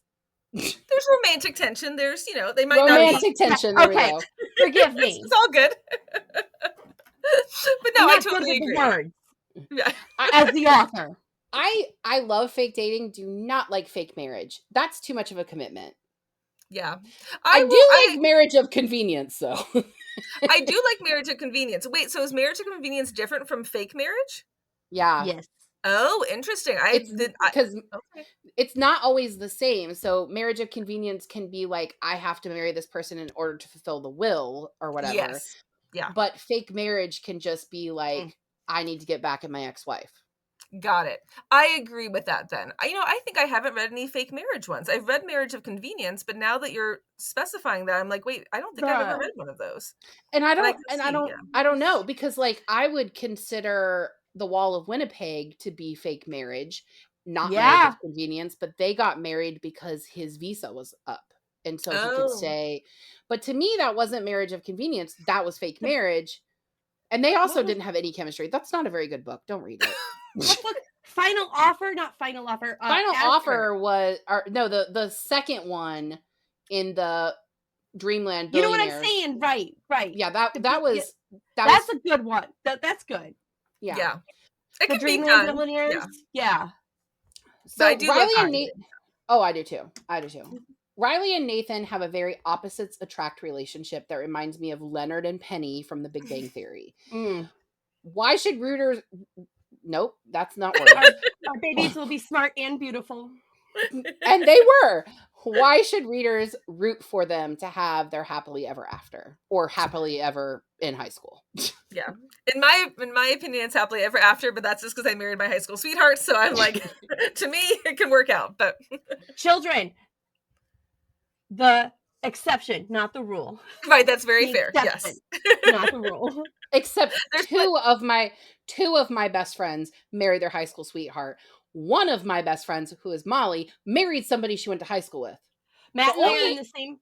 there's romantic tension. There's they might romantic tension. There we go. Forgive me. It's all good. But no, I totally agree. Words. As the author, I love fake dating. Do not like fake marriage. That's too much of a commitment. Yeah, I do like marriage of convenience, though. I do like marriage of convenience. Wait, so is marriage of convenience different from fake marriage? Yeah. Yes. Oh, interesting. Because it's not always the same. So marriage of convenience can be like, I have to marry this person in order to fulfill the will or whatever. Yes. Yeah. But fake marriage can just be like, I need to get back at my ex-wife. Got it. I agree with that then. I think I haven't read any fake marriage ones. I've read marriage of convenience, but now that you're specifying that, I'm like, wait, I don't think I've ever read one of those. And I don't know, because like I would consider The Wall of Winnipeg to be fake marriage, not marriage of convenience, but they got married because his visa was up. And so he could stay. But to me, that wasn't marriage of convenience. That was fake marriage. And they also didn't have any chemistry. That's not a very good book. Don't read it. What book? Final Offer? Not Final Offer. Final Offer was, the second one in the Dreamland Billionaires. You know what I'm saying? Right. Yeah, that was a good one. That's good. Yeah. It the can Dreamland be done. Billionaires. Yeah. So I do Riley and Nathan. Oh, I do too. Riley and Nathan have a very opposites attract relationship that reminds me of Leonard and Penny from The Big Bang Theory. Why should rooters... Nope, that's not working. Our babies will be smart and beautiful. And they were. Why should readers root for them to have their happily ever after, or happily ever in high school? Yeah. In my opinion, it's happily ever after, but that's just because I married my high school sweetheart. So I'm like, to me, it can work out. But children, the exception, not the rule. Right, that's very fair. Yes, not the rule. Except two of my best friends married their high school sweetheart. One of my best friends, who is Molly, married somebody she went to high school with. Matt and I are in the same.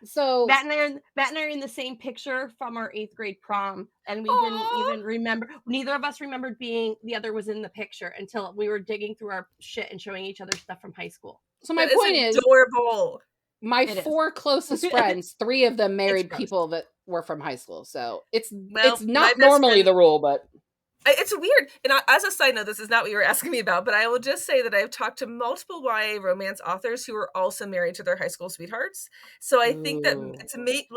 So Matt and I are in the same picture from our 8th grade prom, and we didn't even remember. Neither of us remembered being the other was in the picture until we were digging through our shit and showing each other stuff from high school. So my point is adorable. My 4 closest friends, 3 of them married people that were from high school. So it's not normally the rule, but it's weird. And as a side note, this is not what you were asking me about, but I will just say that I've talked to multiple YA romance authors who are also married to their high school sweethearts. So I think that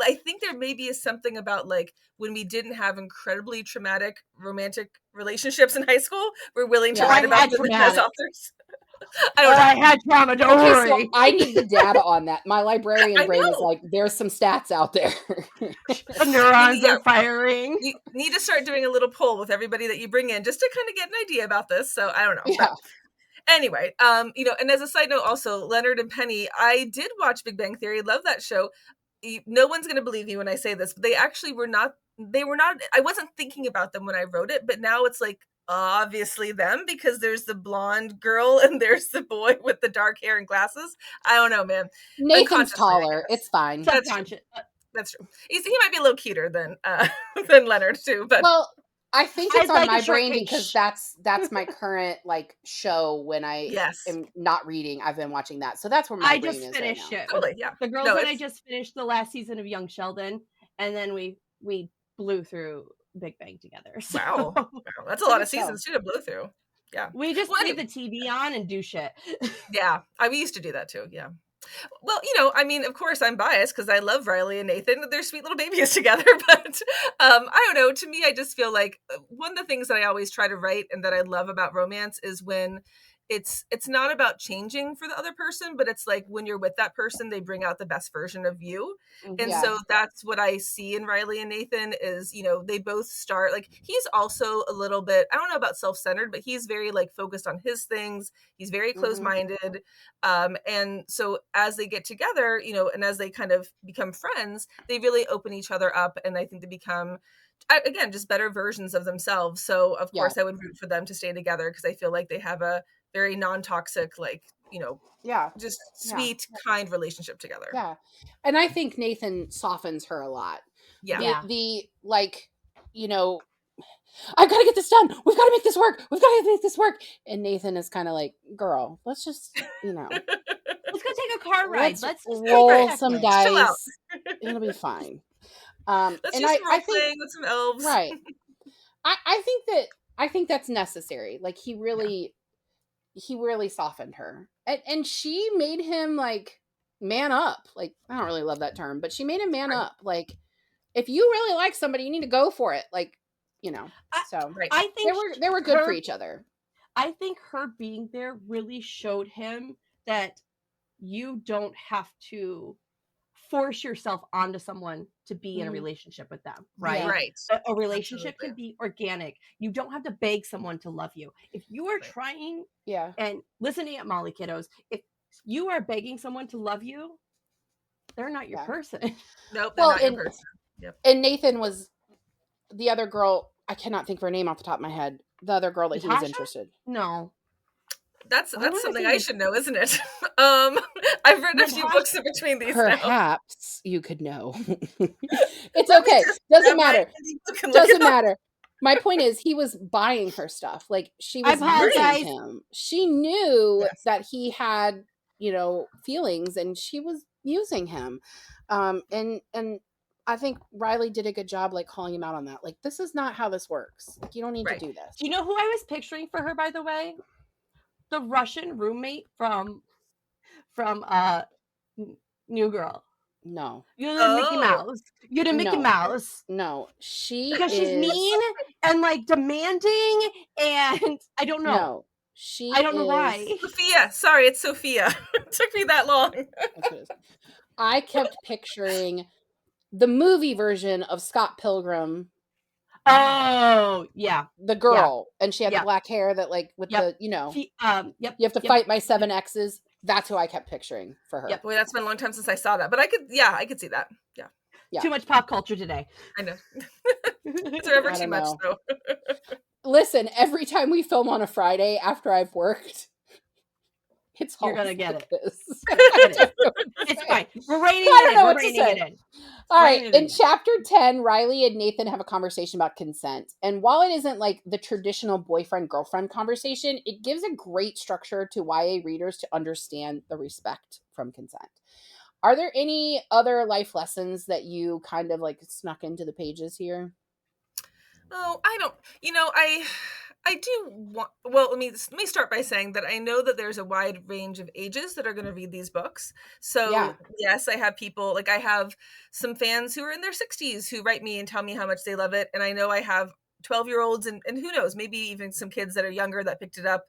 I think there maybe is something about like when we didn't have incredibly traumatic romantic relationships in high school, we're willing to write about them as authors. I had trauma. Don't worry. So I need the data on that. My librarian brain is like, there's some stats out there. The neurons are firing. You need to start doing a little poll with everybody that you bring in just to kind of get an idea about this. So I don't know. Yeah. But anyway, and as a side note, also Leonard and Penny, I did watch Big Bang Theory. Love that show. No one's going to believe me when I say this, but they actually were not. I wasn't thinking about them when I wrote it, but now it's like, obviously them, because there's the blonde girl and there's the boy with the dark hair and glasses. I don't know, man. Nathan's taller. It's fine. That's true. He might be a little cuter than Leonard too. But I think it's on my brain because that's my current like show when I am not reading. I've been watching that, so that's where my brain is. I just finished it. Totally, yeah. The girls and I just finished the last season of Young Sheldon, and then we blew through Big Bang together. So. Wow, that's a lot of seasons too to blow through. Yeah, we just leave the TV on and do shit. Yeah, we used to do that too. Yeah. Well, I mean, of course I'm biased because I love Riley and Nathan. They're sweet little babies together. But I don't know. To me, I just feel like one of the things that I always try to write and that I love about romance is when it's not about changing for the other person, but it's like when you're with that person, they bring out the best version of you. And so that's what I see in Riley and Nathan is, they both start like, he's also a little bit, I don't know about self-centered, but he's very like focused on his things. He's very close-minded. And so as they get together, and as they kind of become friends, they really open each other up. And I think they become, again, just better versions of themselves. So of course I would root for them to stay together because I feel like they have a very non-toxic, like, just sweet, kind relationship together. Yeah. And I think Nathan softens her a lot. Yeah. The like, I've got to get this done. We've got to make this work. We've got to make this work. And Nathan is kind of like, girl, let's just, let's go take a car ride. Let's roll some dice. It'll be fine. Let's and do some I think playing with some elves. Right. I think that's necessary. Like he really softened her. And she made him like man up. Like, I don't really love that term, but she made him man up. Like, if you really like somebody, you need to go for it. Like, so I think they were good for each other. I think her being there really showed him that you don't have to force yourself onto someone to be in a relationship with them, right? Yeah. Right. A relationship can be organic. You don't have to beg someone to love you. If you are trying, and listening at Molly kiddos, if you are begging someone to love you, they're not your person. Nope, they're not your person. Yep. And Nathan was the other girl. I cannot think of her name off the top of my head. The other girl that he was interested. No. That's I wanna something say I should know, isn't it? I've read a few Natasha books in between these now. Perhaps you could know. It's Let me okay. just Doesn't grab my matter. indie book and look it Doesn't up. matter. My point is, he was buying her stuff. Like, she I was using apologize. him. She knew Yes. that he had, feelings, and she was using him. And I think Riley did a good job, like, calling him out on that. Like, this is not how this works. Like, you don't need to Right. do this. Do you know who I was picturing for her, by the way? The Russian roommate from New Girl. No, You know, the Mickey Oh, Mouse. You know, Mickey no, Mouse. no. She Because she's is, mean and, like, demanding, and I don't know. no, I she don't know is, why. Sophia. Sorry, it's Sophia. It took me that long. that's what it is. I kept picturing the movie version of Scott Pilgrim, Oh, yeah. the Yeah. girl, and she had the Yep. black hair that, like, with Yep. the, Yep. you have to Yep. fight my 7 X's. That's who I kept picturing for her. Yep. Boy, that's been a long time since I saw that, but I could see that. Yeah, Yeah. Too much pop culture today. I know. It's ever I too don't much, know. though. Listen, every time we film on a Friday after I've worked, it's You're always gonna get like it. this. It is. I don't know what to It's say. fine. We're reining I don't it in. know We're what to reining it say. in. All right, Reining it in in. chapter 10, Riley and Nathan have a conversation about consent. And while it isn't like the traditional boyfriend-girlfriend conversation, it gives a great structure to YA readers to understand the respect from consent. Are there any other life lessons that you kind of, like, snuck into the pages here? Oh, I don't. I do want. Well, let me start by saying that I know that there's a wide range of ages that are going to read these books. So Yeah. yes, I have people like I have some fans who are in their 60s who write me and tell me how much they love it, and I know I have 12-year-olds and who knows, maybe even some kids that are younger that picked it up.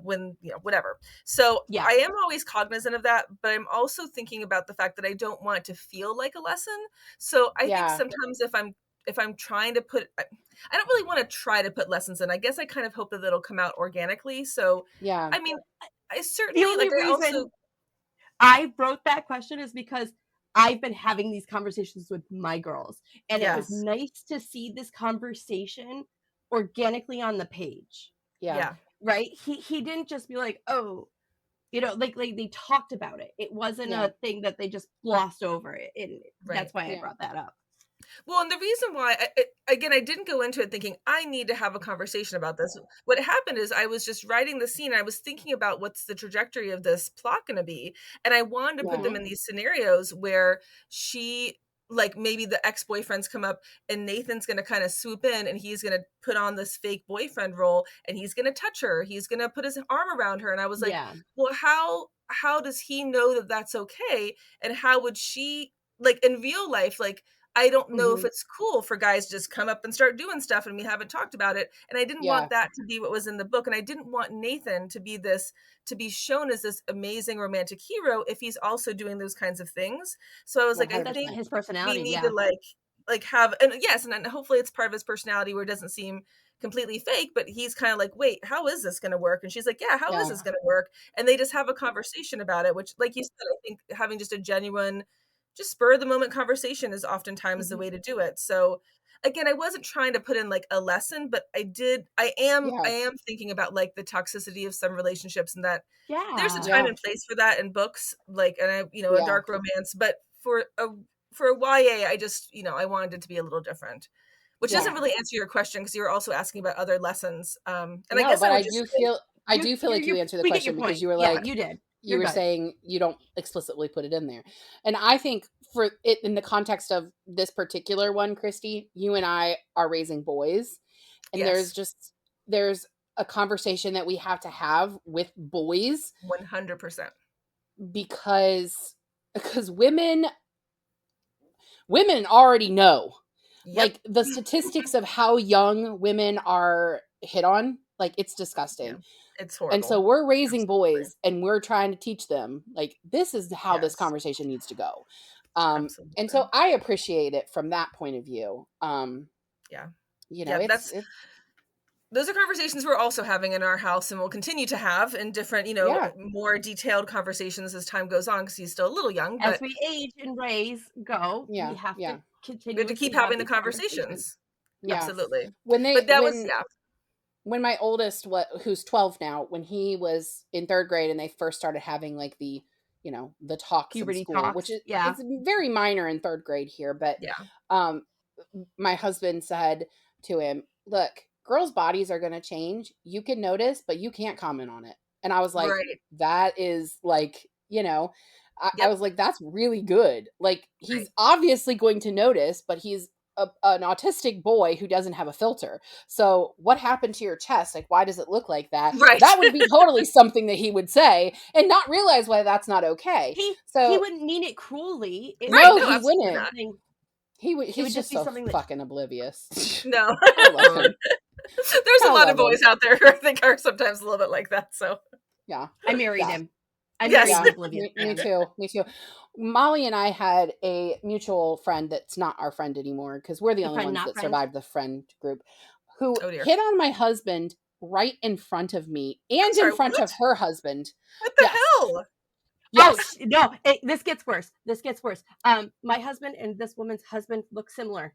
When whatever. So Yeah. I am always cognizant of that, but I'm also thinking about the fact that I don't want it to feel like a lesson. So I think sometimes if I'm trying to put, I don't really want to try to put lessons in. I guess I kind of hope that it'll come out organically. So, Yeah. I mean, I The certainly only like, I reason also, I wrote that question is because I've been having these conversations with my girls, and it was yes, nice to see this conversation organically on the page, Yeah. yeah, right? He didn't just be like, "Oh," like they talked about it. It wasn't Yeah. a thing that they just glossed over it, and right. that's why I Yeah. brought that up. Well, and the reason why, again, I didn't go into it thinking I need to have a conversation about this. What happened is I was just writing the scene. I was thinking about what's the trajectory of this plot going to be. And I wanted to put Yeah. them in these scenarios where like maybe the ex-boyfriends come up and Nathan's going to kind of swoop in and he's going to put on this fake boyfriend role and he's going to touch her. He's going to put his arm around her. And I was like, Yeah. well, how does he know that that's okay? And how would she, like, in real life, like, I don't know if Mhm. it's cool for guys to just come up and start doing stuff and we haven't talked about it. And I didn't Yeah. want that to be what was in the book. And I didn't want Nathan to be shown as this amazing romantic hero if he's also doing those kinds of things. So I was like, I That's think not his we personality, need yeah. to like have, and yes, and then hopefully it's part of his personality where it doesn't seem completely fake, but he's kind of like, wait, how is this going to work? And she's like, yeah, how is Yeah. this going to work? And they just have a conversation about it, which, like you said, I think having just a genuine, just spur of the moment conversation is oftentimes the Mhm. way to do it. So again, I wasn't trying to put in like a lesson, but I Yeah. am thinking about like the toxicity of some relationships and that there's a Yeah. time Yeah. and place for that in books, like, and a Yeah. dark romance, but for a YA, I just, I wanted it to be a little different, which Yeah. doesn't really answer your question because you were also asking about other lessons. And I No, guess but I would just say, I do feel like you answered the We get your question, because point. you were Yeah, like, you did. you You're were good. saying you don't explicitly put it in there. And I think for it, in the context of this particular one, Christy, you and I are raising boys, and yes, there's a conversation that we have to have with boys 100%. because women already know, Yep. like, the statistics of how young women are hit on, like, it's Yeah. disgusting. It's And so horrible. we're raising Absolutely. boys and we're trying to teach them, like, this is how this Yes. conversation needs to go. And Absolutely. so I appreciate it from that point of view. Yeah. Yeah. It's Those are conversations we're also having in our house and will continue to have in different, yeah, more detailed conversations as time goes on because he's still a little young, As but we age and we yeah, have yeah, to we have to keep continuously have having the these conversations. conversations. yeah. Absolutely. When they But that was, yeah. when my oldest, who's 12 now, when he was in 3rd grade and they first started having like the, the talks in Puberty school, which talks. is Yeah. it's very minor in 3rd grade here, but Yeah. my husband said to him, "Look, girls' bodies are going to change. You can notice, but you can't comment on it." And I was like, Right. that is like, I Yep. was like, that's really good. Like, he's Right. obviously going to notice, but he's an autistic boy who doesn't have a filter. So what happened to your chest? Like, why does it look like that? Right. That would be totally something that he would say and not realize why that's not okay. He So wouldn't mean it cruelly. Right. no, No, he absolutely wouldn't. not. He's would just just be so something that fucking oblivious. No. I love him. There's a I lot of love him. boys out there who I think are sometimes a little bit like that. So Yeah. I married Yeah. him. I Yes. married an oblivious Me man. too. Me too. Molly and I had a mutual friend that's not our friend anymore because we're the only friend ones not that friend? survived the friend group, who Oh dear. hit on my husband right in front of me and sorry, in front what? of her husband. What the Yes. hell? Yes. Oh no! This gets worse. This gets worse. My husband and this woman's husband look similar,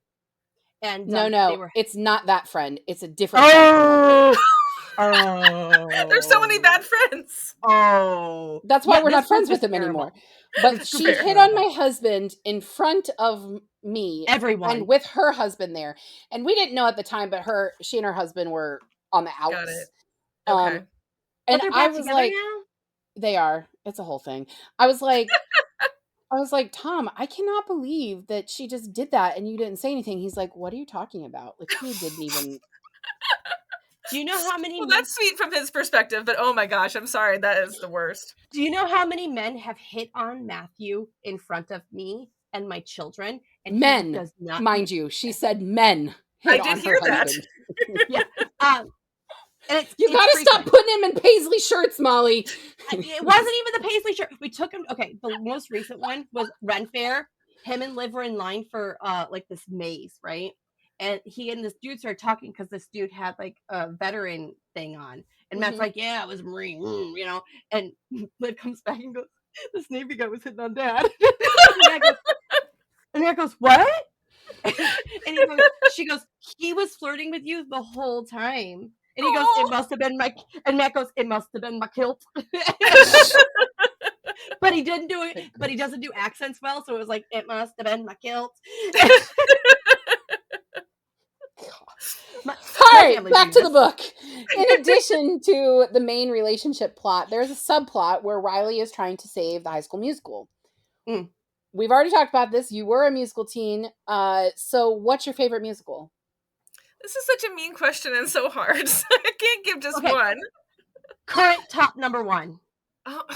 and they No, were. it's not that friend. It's a different friend. Oh, There's so many bad friends. oh. That's why we're this not friends group with is him terrible. anymore. But This she group is hit on terrible. my husband in front of me Everyone. and with her husband there. And we didn't know at the time, but she and her husband were on the outs. Got it. Okay. And But they're I back was together like, now? they are. It's a whole thing. I was like, Tom, I cannot believe that she just did that and you didn't say anything. He's like, what are you talking about? Like, he didn't even. Do you know how many Well, men? that's sweet from his perspective, but oh my gosh, I'm sorry. That is the worst. Do you know how many men have hit on Matthew in front of me and my children? And Men, he does not, mind you. She said men I hit did on hear her that. husband. yeah. And You gotta stop putting him in paisley shirts, Molly. It wasn't even the paisley shirt. We took him. Okay, the most recent one was Ren Fair. Him and Liv were in line for like this maze, right? And he and this dude started talking because this dude had like a veteran thing on. And Matt's like, yeah, it was a Marine, you know. And Liv comes back and goes, this Navy guy was hitting on Dad. and Dad goes, what? and she goes, he was flirting with you the whole time. And he goes, it must have been my, and Matt goes, it must have been my kilt. But he didn't do it, but he doesn't do accents well. So it was like, it must have been my kilt. All right, back to the book. In addition to the main relationship plot, there's a subplot where Riley is trying to save the High School Musical. We've already talked about this. You were a musical teen. So what's your favorite musical? This is such a mean question and so hard. So I can't give just one. Current top number one.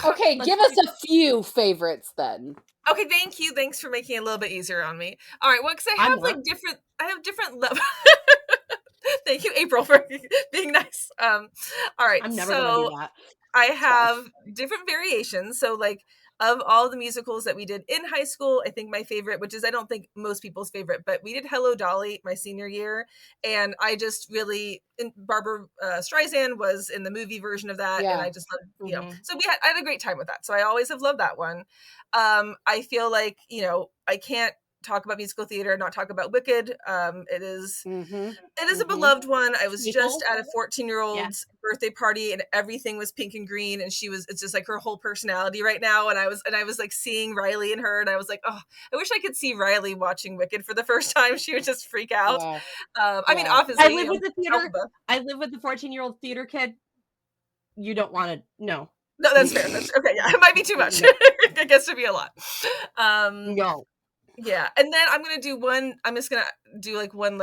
Okay, give us a few favorites then. Okay, thank you. Thanks for making it a little bit easier on me. All right, well, because I have different levels. Thank you, April, for being nice. All right, I'm never gonna do that. I have different variations. So, like, of all the musicals that we did in high school, I think my favorite, which is I don't think most people's favorite, but we did Hello Dolly my senior year, and I just really, Barbara Streisand was in the movie version of that, and I just loved, so I had a great time with that. So I always have loved that one. I feel like, I can't talk about musical theater and not talk about Wicked. It is a beloved one. I was just at a 14-year-old's birthday party and everything was pink and green, and it's just like her whole personality right now, and I was like seeing Riley and her, and I was like, oh, I wish I could see Riley watching Wicked for the first time. She would just freak out. I mean, obviously I live with the theater. I live with the 14-year-old theater kid. You don't want to know. No, that's fair. That's okay. Yeah, it might be too much. It gets to be a lot. No. Yeah, and then I'm gonna do one. I'm just gonna do like one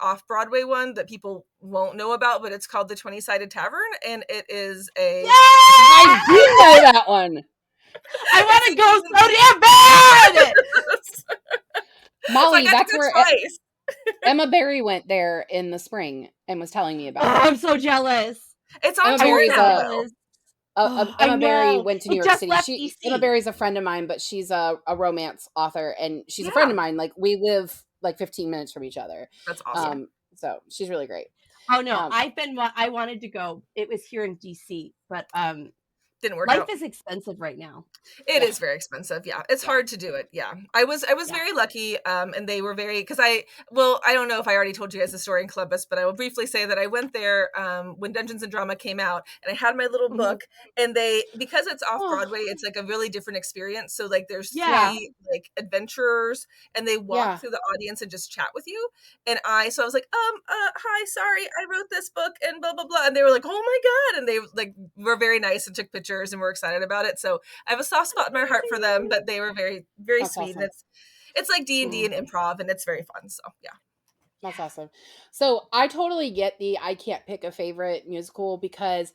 off Broadway one that people won't know about, but it's called The 20-Sided Tavern, and it is a. I do know that one. I want to go so damn bad. Molly, that's where Emma Berry went there in the spring and was telling me about it. I'm so jealous. It's on tour now. Emma Berry went to New York City. Emma Berry's a friend of mine, but she's a romance author, and she's a friend of mine. Like, we live like 15 minutes from each other. That's awesome. So she's really great. Oh no, I wanted to go. It was here in DC, but didn't work Life out. is expensive right now. It is very expensive. Yeah. It's hard to do it. Yeah. I was very lucky. And they were very, cause I don't know if I already told you guys the story in Columbus, but I will briefly say that I went there, when Dungeons and Drama came out, and I had my little book, and because it's off Broadway, it's like a really different experience. So like there's three like adventurers, and they walk through the audience and just chat with you. And so I was like, hi, sorry, I wrote this book and blah, blah, blah. And they were like, oh my God. And they like were very nice and took pictures and were excited about it. So I have a soft spot in my heart for them, but they were very, very That's sweet. awesome. And it's like D&D and improv, and it's very fun. So yeah. That's awesome. So I totally get I can't pick a favorite musical, because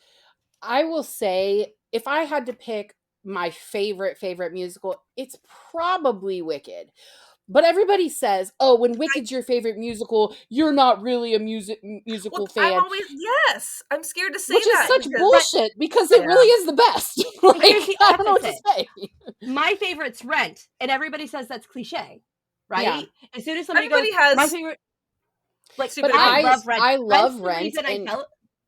I will say, if I had to pick my favorite musical, it's probably Wicked. But everybody says, oh, when Wicked's your favorite musical, you're not really a musical fan. I'm scared to say which that. Which is such bullshit, because it really is the best. Like, Here's the I don't know what to opposite. say. My favorite's Rent, and everybody says that's cliche, right? Yeah. As soon as somebody Everybody goes, has my favorite, like, stupid but I opinions. love Rent. I love Rent's the Rent.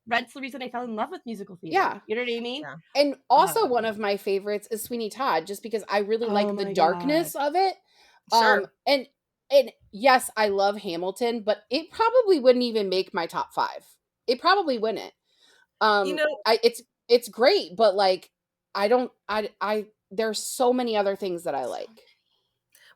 Rent's the reason I fell in love with musical theater. Yeah. You know what I mean? Yeah. And also one of my favorites is Sweeney Todd, just because I really like the darkness of it. Sure. And yes, I love Hamilton, but it probably wouldn't even make my top 5. It probably wouldn't. You know, it's great, but like, there's so many other things that I like.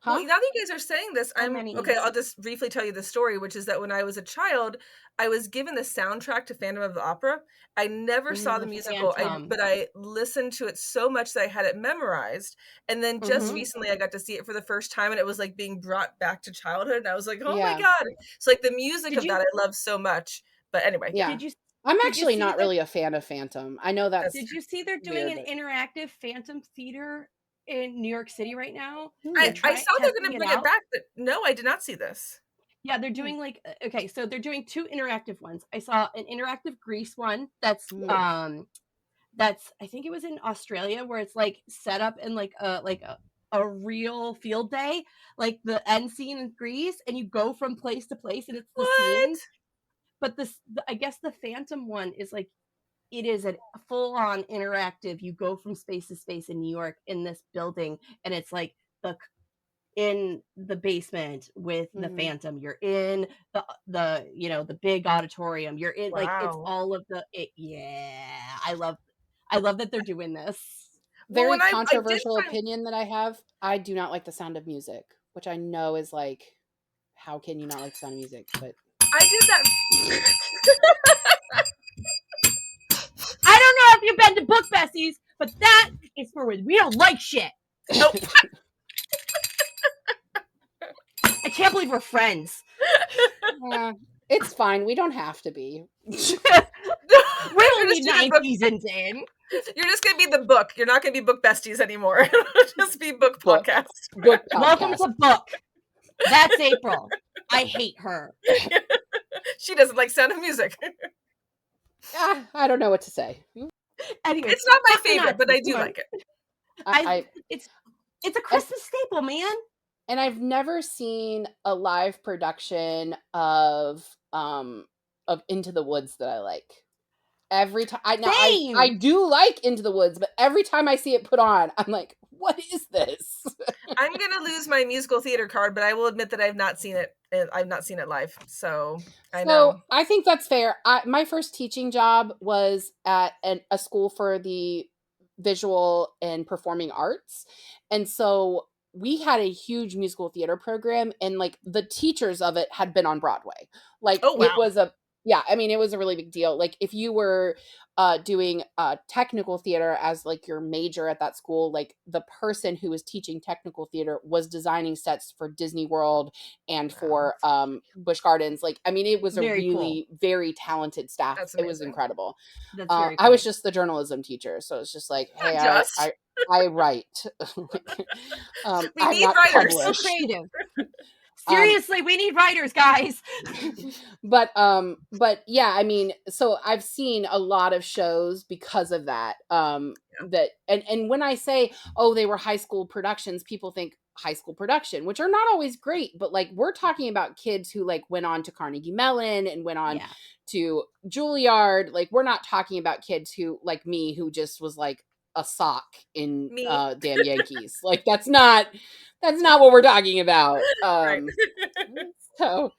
Well, now that you guys are saying this, okay. I'll just briefly tell you the story, which is that when I was a child, I was given the soundtrack to Phantom of the Opera. I never saw the musical, but I listened to it so much that I had it memorized. And then just recently, I got to see it for the first time, and it was like being brought back to childhood. And I was like, oh my God! It's like the music of that I love so much. But anyway, yeah. I'm actually not really a fan of Phantom. I know that's. Did you see they're doing an interactive Phantom theater in New York City right now? I saw they're going to bring it back, but no, I did not see this. Yeah, they're doing so they're doing 2 interactive ones. I saw an interactive Grease one that's I think it was in Australia, where it's like set up in like a real field day, like the end scene in Grease, and you go from place to place, and it's the scenes. But I guess the Phantom one is like, it is a full-on interactive. You go from space to space in New York in this building, and it's like in the basement with the Phantom. You're in the the big auditorium. You're in like, it's all of I love that they're doing this. Very controversial opinion that I have. I do not like The Sound of Music, which I know is like, how can you not like The Sound of Music? But I did that. I don't know if you've been to Book Besties, but that is for when we don't like shit. Oh. I can't believe we're friends. It's fine. We don't have to be. We don't need 9 seasons in. You're just going to be the book. You're not going to be Book Besties anymore. It'll just be Book Podcast. Welcome to Book. That's April. I hate her. She doesn't like Sound of Music. I don't know what to say. Anyway, it's not my favorite, but I do like it. It's a Christmas staple, man. And I've never seen a live production of Into the Woods that I like. Every time I do like Into the Woods, but every time I see it put on, I'm like, what is this? I'm gonna lose my musical theater card, but I will admit that I've not seen it. I've not seen it live, so I know. I think that's fair. My first teaching job was at a school for the visual and performing arts, and so we had a huge musical theater program, and like the teachers of it had been on Broadway. Like, it was it was a really big deal. Like, if you were doing technical theater as like your major at that school, like the person who was teaching technical theater was designing sets for Disney World and for Busch Gardens. Like, I mean, it was very talented staff. It was incredible. That's very cool. I was just the journalism teacher, so it's just like, hey, I write. We need writers. So creative. Seriously, we need writers, guys. But yeah, I mean, so I've seen a lot of shows because of that. That and when I say, oh, they were high school productions, people think high school production, which are not always great, but like, we're talking about kids who like went on to Carnegie Mellon and went on to Juilliard. Like, we're not talking about kids who, like me, who just was like a sock in Me. damn Yankees. Like that's not what we're talking about. Right. So,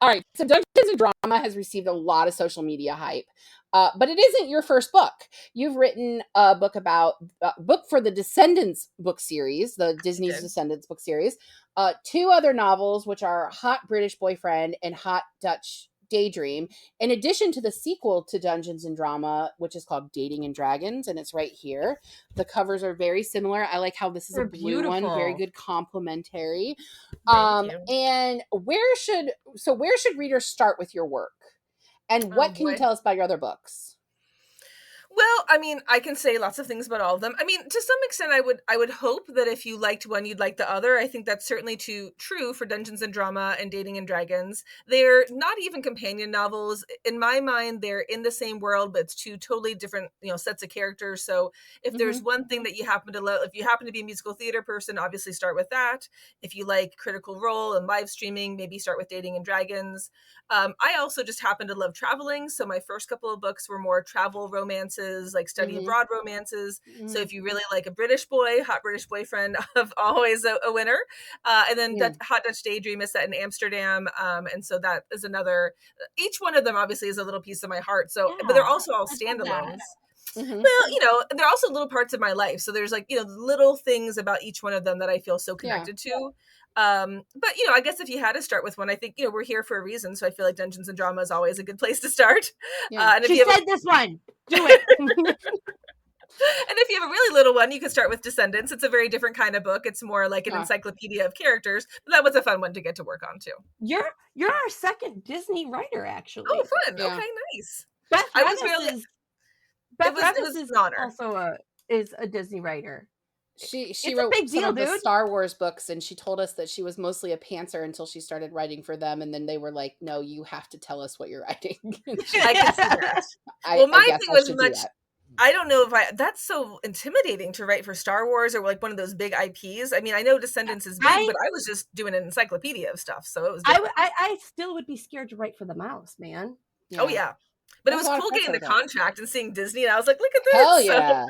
all right. So Dungeons and Drama has received a lot of social media hype. But it isn't your first book. You've written a book about book for the Descendants book series, the Disney's Descendants book series. 2 other novels, which are Hot British Boyfriend and Hot Dutch Daydream, in addition to the sequel to Dungeons and Drama, which is called Dating and Dragons, and it's right here. The covers are very similar. I like how this is a blue one, very good complementary. Thank you. And where should readers start with your work? And what can you tell us about your other books? Well, I mean, I can say lots of things about all of them. I mean, to some extent, I would hope that if you liked one, you'd like the other. I think that's certainly true for Dungeons and Drama and Dating and Dragons. They're not even companion novels. In my mind, they're in the same world, but it's 2 totally different, sets of characters. So if there's one thing that you happen to love, if you happen to be a musical theater person, obviously start with that. If you like Critical Role and live streaming, maybe start with Dating and Dragons. I also just happen to love traveling. So my first couple of books were more travel romances, like study abroad romances. So if you really like a British boy, Hot British Boyfriend of always a winner. And then Hot Dutch Daydream is set in Amsterdam. And so that is another, each one of them obviously is a little piece of my heart. So, but they're also all standalones. Well, they're also little parts of my life. So there's like, little things about each one of them that I feel so connected to. But I guess if you had to start with one, I think we're here for a reason, so I feel like Dungeons and Drama is always a good place to start. And if she said this one, do it. And if you have a really little one, you can start with Descendants. It's a very different kind of book. It's more like an encyclopedia of characters, but that was a fun one to get to work on too. You're our second Disney writer, actually. Oh, fun. Okay, nice. Beth Revis is also a Disney writer. She wrote some of the Star Wars books, and she told us that she was mostly a pantser until she started writing for them, and then they were like, "No, you have to tell us what you're writing." I can see that. Well, my thing was much. I don't know if that's so intimidating to write for Star Wars or like one of those big IPs. I mean, I know Descendants is big, but I was just doing an encyclopedia of stuff, so it was. I still would be scared to write for the mouse, man. Yeah. Oh yeah, but it was cool getting the contract and seeing Disney, and I was like, "Look at this!" Hell yeah.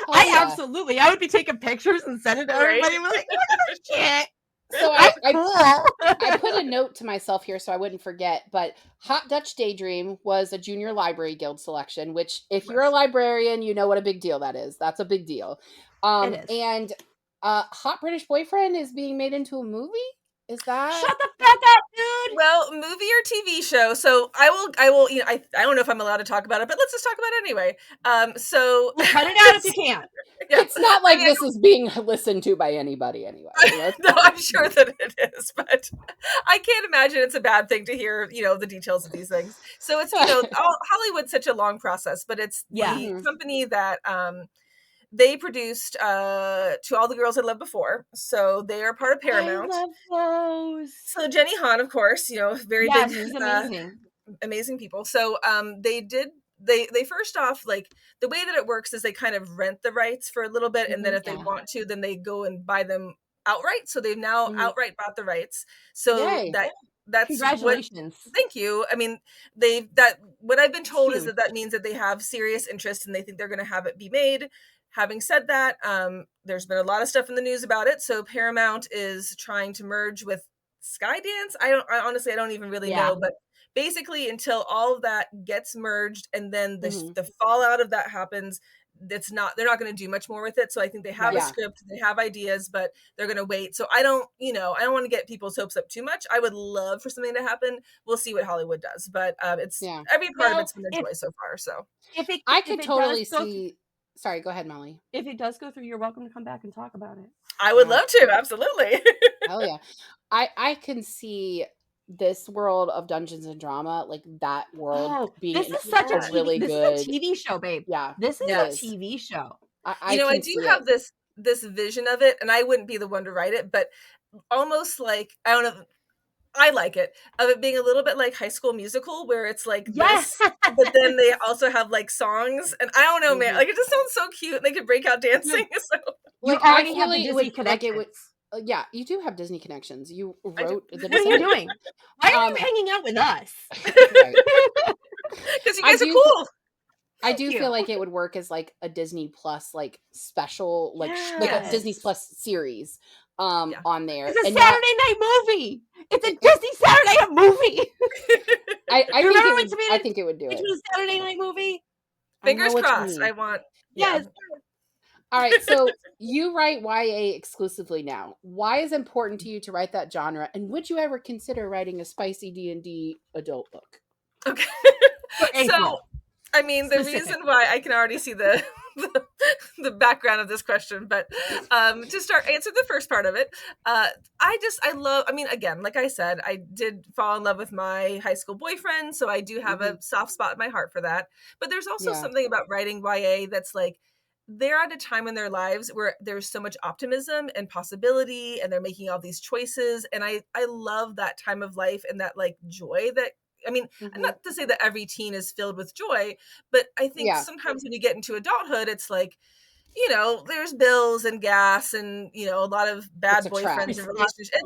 I would be taking pictures and send it to everybody. Like, look at this shit. So I put a note to myself here so I wouldn't forget, but Hot Dutch Daydream was a Junior Library Guild selection, which if you're a librarian, you know what a big deal that is. That's a big deal. It is. And Hot British Boyfriend is being made into a movie? Is that? Shut the fuck up, dude. Well, movie or TV show. So I will. I don't know if I'm allowed to talk about it, but let's just talk about it anyway. So we'll cut it out if you can. Yeah. It's not like this is being listened to by anybody anyway. No, I'm sure that it is, but I can't imagine it's a bad thing to hear, the details of these things. So it's, Hollywood's such a long process, but it's the company that they produced To All the Girls I Loved Before. So they are part of Paramount. I love those. So Jenny Han, of course, very big, amazing people. So they first off, like the way that it works is they kind of rent the rights for a little bit, and then if they want to, then they go and buy them outright. So they've now outright bought the rights. So that's congratulations. Thank you. I mean, what I've been told is that means that they have serious interest and they think they're going to have it be made. Having said that, there's been a lot of stuff in the news about it. So Paramount is trying to merge with Skydance. I honestly don't even really know, but basically until all of that gets merged and then the fallout of that happens, they're not going to do much more with it. So I think they have a script, they have ideas, but they're going to wait. So I don't want to get people's hopes up too much. I would love for something to happen. We'll see what Hollywood does, but it's every part of it's been a joy so far. So I could totally see. Sorry, go ahead, Molly. If it does go through, you're welcome to come back and talk about it. I would love to, absolutely. Hell yeah. I can see this world of Dungeons and Drama, like that world being this is such a really good. This is a TV show, babe. Yeah. This is a TV show. I do have this vision of it, and I wouldn't be the one to write it, but almost like, I don't know, I like it, of it being a little bit like High School Musical, where it's like this, but then they also have like songs, and I don't know, man, like it just sounds so cute, and they could break out dancing. So you already have the Disney connections. Yeah, you do have Disney connections. You wrote the. What are you doing? Why are you hanging out with us? Because you guys are cool. I do feel like it would work as like a Disney Plus like special, like like a Disney Plus series on there. It's a Saturday night movie. It's a Disney Saturday night movie. I think it would do it. It was a Saturday night movie. Fingers crossed. I want. Yes. All right, so you write YA exclusively now. Why is it important to you to write that genre? And would you ever consider writing a spicy D&D adult book? Okay. So, I mean, the reason why I can already see the background of this question, but to start answer the first part of it, I love, I mean, again, like I said, I did fall in love with my high school boyfriend, so I do have a soft spot in my heart for that. But there's also something about writing YA that's like, they're at a time in their lives where there's so much optimism and possibility, and they're making all these choices. And I love that time of life and that like joy that, I mean, not to say that every teen is filled with joy, but I think sometimes when you get into adulthood, it's like, you know, there's bills and gas and, you know, a lot of bad boyfriends and relationships.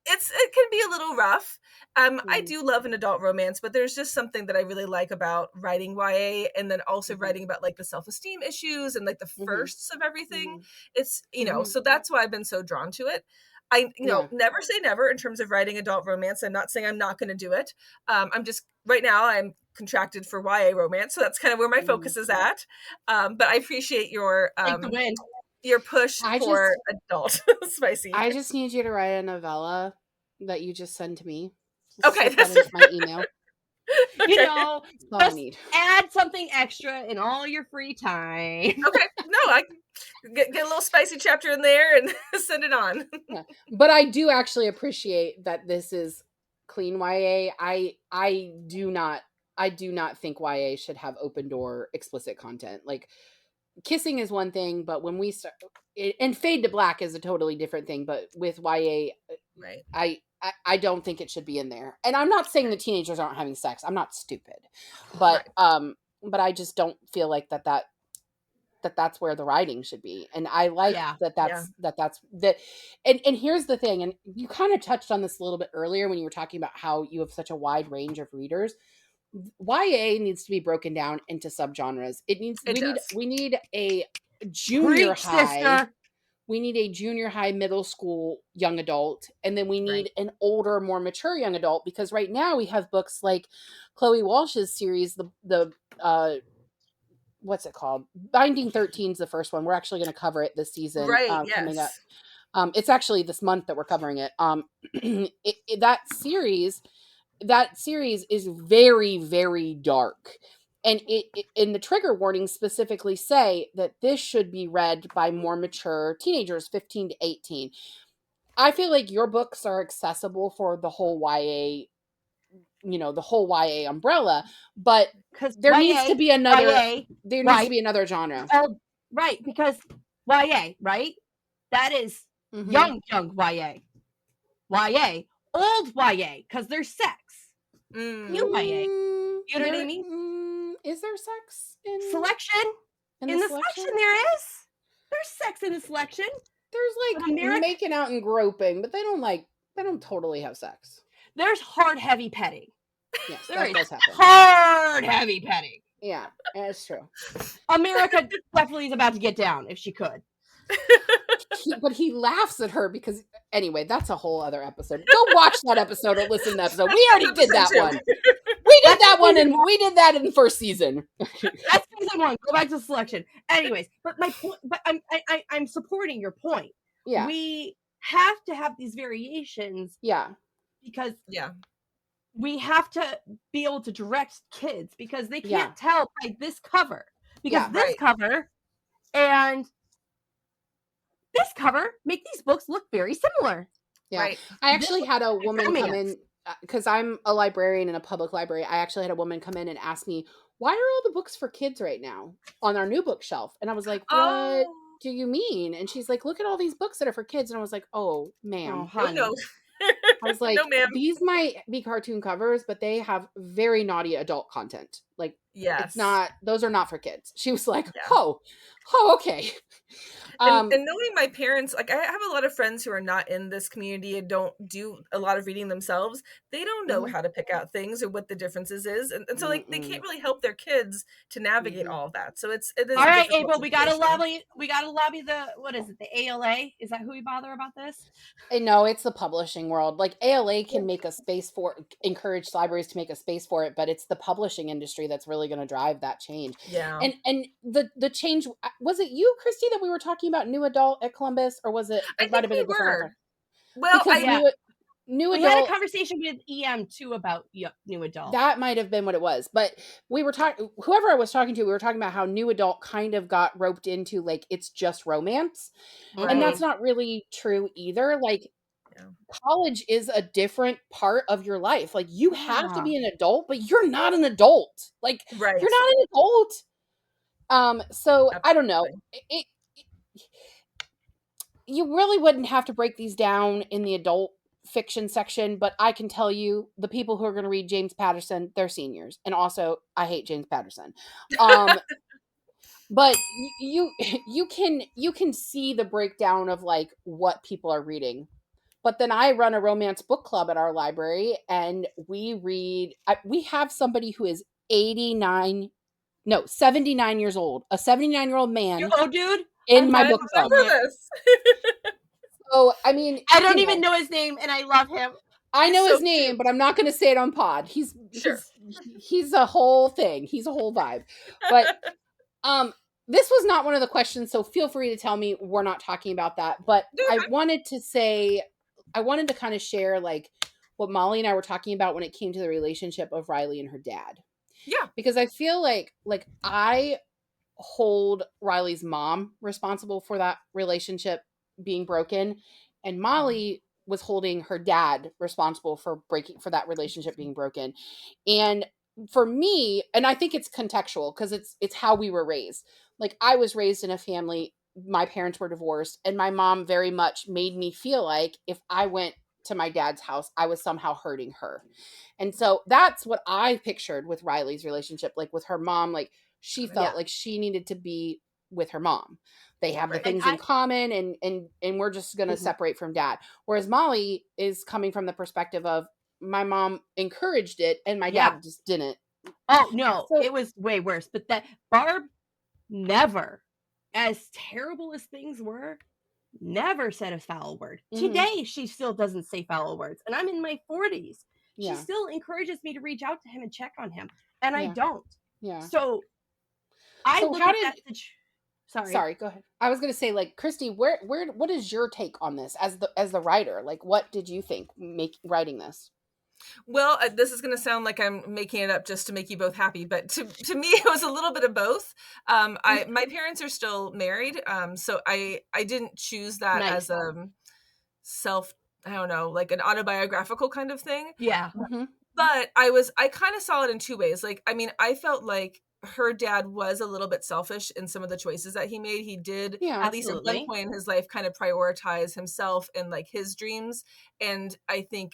It can be a little rough. I do love an adult romance, but there's just something that I really like about writing YA, and then also writing about like the self-esteem issues and like the firsts of everything. It's, you know, so that's why I've been so drawn to it. I, you know, never say never in terms of writing adult romance. I'm not saying I'm not going to do it. I'm just, right now I'm contracted for YA romance, so that's kind of where my focus is at. But I appreciate your push for adult spicy. I just need you to write a novella that you just send to me. Okay, that's into my email. You know, just add something extra in all your free time. Okay, no, I get a little spicy chapter in there and send it on. But I do actually appreciate that this is clean YA. I do not think YA should have open door explicit content. Like, kissing is one thing, but when we start, and fade to black is a totally different thing. But with YA, right, I don't think it should be in there. And I'm not saying the teenagers aren't having sex. I'm not stupid, but but I just don't feel like that's where the writing should be. And I like that's and here's the thing, and you kind of touched on this a little bit earlier when you were talking about how you have such a wide range of readers. YA needs to be broken down into subgenres. We need a junior high. Sister. We need a junior high, middle school young adult, and then we need an older, more mature young adult, because right now we have books like Chloe Walsh's series, the what's it called? Binding 13 is the first one. We're actually going to cover it this season. Coming up. It's actually this month that we're covering it. That series is very, very dark. And it in the trigger warnings specifically say that this should be read by more mature teenagers, 15 to 18. I feel like your books are accessible for the whole YA, you know, the whole YA umbrella, but there needs to be another genre. Right, because YA, right? That is young YA. YA, old YA, because there's sex. New YA. You know what I mean? Is there sex in selection? In the selection there is. There's sex in the selection. There's like making out and groping, but they don't totally have sex. There's hard, heavy petting. Yes, that does happen. Hard, heavy petting. Yeah, that's true. America definitely is about to get down if she could. But he laughs at her because, anyway, that's a whole other episode. Go watch that episode or listen to that episode. We already did that one. We did that one, and we did that in the first season. That's season 1. Go back to selection. Anyways, but my point. But I'm supporting your point. Yeah, we have to have these variations. Yeah, because we have to be able to direct kids, because they can't tell by this cover, because this cover and this cover make these books look very similar. Yeah. Right. I actually had a woman come in, because I'm a librarian in a public library. I actually had a woman come in and ask me, why are all the books for kids right now on our new bookshelf? And I was like, what do you mean? And she's like, look at all these books that are for kids. And I was like, oh, ma'am. Oh, no. I was like, no, these might be cartoon covers, but they have very naughty adult content. Like, it's Yes. not, those are not for kids. She was like, Yeah. oh, okay. And knowing my parents, like, I have a lot of friends who are not in this community and don't do a lot of reading themselves. They don't know Mhm. how to pick out things or what the differences is. And so, like, they can't Mm-mm. really help their kids to navigate Mhm. all of that. So it is All a right, difficult April, we gotta situation. lobby the, what is it, the ALA? Is that who we bother about this? And no, it's the publishing world. Like, ALA can make a space for, encourage libraries to make a space for it, but it's the publishing industry that's really going to drive that change. Yeah. And the change, was it you, Christy, that we were talking about new adult at Columbus, or was it, I it might think have been we a different were. author? Well, Because I Yeah. new We had a adult, conversation with EM too about new adult. that might have been what it was. But we were talking, whoever I was talking to, we were talking about how new adult kind of got roped into, like, it's just romance. And right. that's not really true either. Like, Yeah. college is a different part of your life. Like, you have to Yeah. be an adult, but you're not an adult. Like, Right. you're not an adult. So I don't know. Absolutely. You really wouldn't have to break these down in the adult fiction section, but I can tell you the people who are going to read James Patterson, they're seniors. And also, I hate James Patterson. But you can see the breakdown of, like, what people are reading. But then I run a romance book club at our library, and we have somebody who is 79 years old, a 79-year-old man Dude, in I'm my I book club. remember this. So, I mean, I don't even know his name, and I love him. I He's know so his name, cute. but I'm not going to say it on pod. Sure. He's a whole thing. He's a whole vibe. But um this was not one of the questions, so feel free to tell me we're not talking about that. But I Okay. wanted to kind of share, like, what Molly and I were talking about when it came to the relationship of Riley and her dad. Yeah. Because I feel like I hold Riley's mom responsible for that relationship being broken, and Molly was holding her dad responsible for that relationship being broken. And for me, and I think it's contextual because it's how we were raised. Like, I was raised in a family, my parents were divorced, and my mom very much made me feel like if I went to my dad's house, I was somehow hurting her. And so that's what I pictured with Riley's relationship, like with her mom. Like, she Yeah. felt like she needed to be with her mom. They have the Right. things in common, and we're just going to separate from dad. Whereas Molly is coming from the perspective of, my mom encouraged it and my Yeah. dad just didn't. Oh no, So it was way worse. But that Barb never, as terrible as things were, never said a foul word. Today, she still doesn't say foul words, and I'm in my 40s. She yeah, still encourages me to reach out to him and check on him, and I yeah, don't. yeah. So I So look how at did that. Sorry. sorry, go ahead. I was going to say, like, Christy, what is your take on this as the writer? Like, what did you think writing this? Well, this is going to sound like I'm making it up just to make you both happy, but to me, it was a little bit of both. My parents are still married, so I didn't choose that Nice. as self, I don't know, like an autobiographical kind of thing. Yeah. Mm-hmm. But I kind of saw it in two ways. Like, I mean, I felt like her dad was a little bit selfish in some of the choices that he made. He did, Yeah. at least at one Absolutely. point in his life, kind of prioritize himself and like his dreams. And I think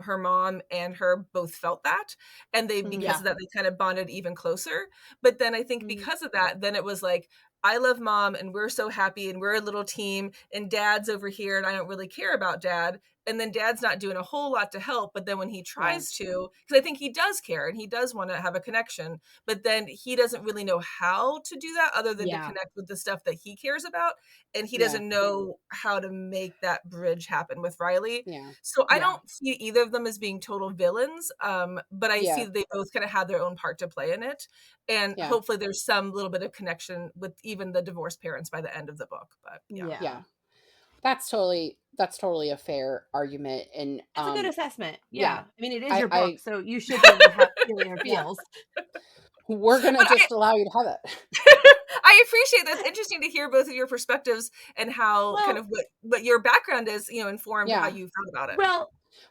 her mom and her both felt that, and they, because Yeah. of that, they kind of bonded even closer. But then I think because of that, then it was like, I love mom and we're so happy and we're a little team, and dad's over here and I don't really care about dad. And then dad's not doing a whole lot to help, but then when he tries to, because I think he does care and he does want to have a connection, but then he doesn't really know how to do that other than to connect with the stuff that he cares about, and he doesn't know how to make that bridge happen with Riley. Yeah. So I don't see either of them as being total villains, but I see Yeah. that they both kind of had their own part to play in it, and Yeah. hopefully there's some little bit of connection with even the divorced parents by the end of the book. But Yeah. That's totally a fair argument. And That's a good assessment. yeah. Yeah. I mean, it is your book, I so you should be able to have feeling or yeah. feels. We're gonna But just allow you to have it. I appreciate that. It's interesting to hear both of your perspectives and how kind of what your background is, informed how you felt about it.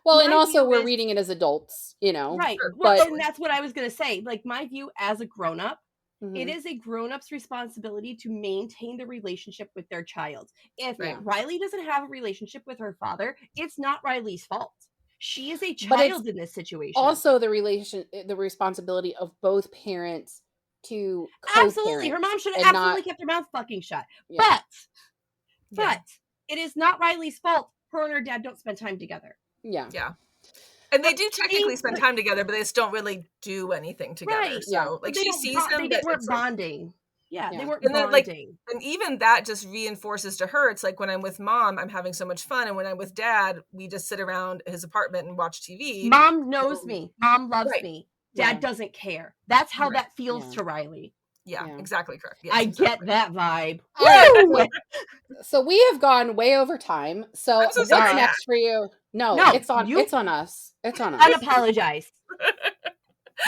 Well, and My also view we're is reading it as adults, right. Sure. Well, but and that's what I was gonna say. Like, my view as a grown-up, it Mhm. is a grown-up's responsibility to maintain the relationship with their child. If Right. Riley doesn't have a relationship with her father, it's not Riley's fault. She is a But it's child in this situation. also the responsibility of both parents to Absolutely. Her mom should have absolutely kept her mouth fucking shut. Yeah. But it is not Riley's fault. Her and her dad don't spend time together. Yeah. And they do technically spend time together, but they just don't really do anything together. Right. So like she sees him, they weren't bonding. Yeah, they weren't bonding. And even that just reinforces to her, it's like when I'm with mom, I'm having so much fun. And when I'm with dad, we just sit around his apartment and watch TV. Mom knows me. Mom loves me. Dad doesn't care. That's how that feels to Riley. Yeah, exactly correct. Yes, I get that vibe. So we have gone way over time. So what's next for you? No, it's on us. It's on us. Unapologize.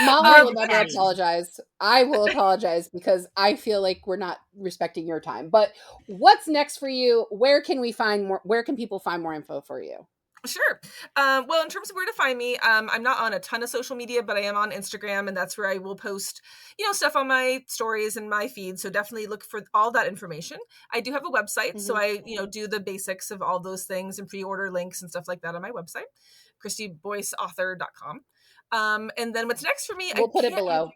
Molly will never apologize. I will apologize because I feel like we're not respecting your time. But what's next for you? Where can we find more? Where can people find more info for you? Sure. Well, in terms of where to find me, I'm not on a ton of social media, but I am on Instagram, and that's where I will post, stuff on my stories and my feed. So definitely look for all that information. I do have a website, so I, do the basics of all those things and pre-order links and stuff like that on my website, KrisyBoyceAuthor.com. And then what's next for me? We'll put it below.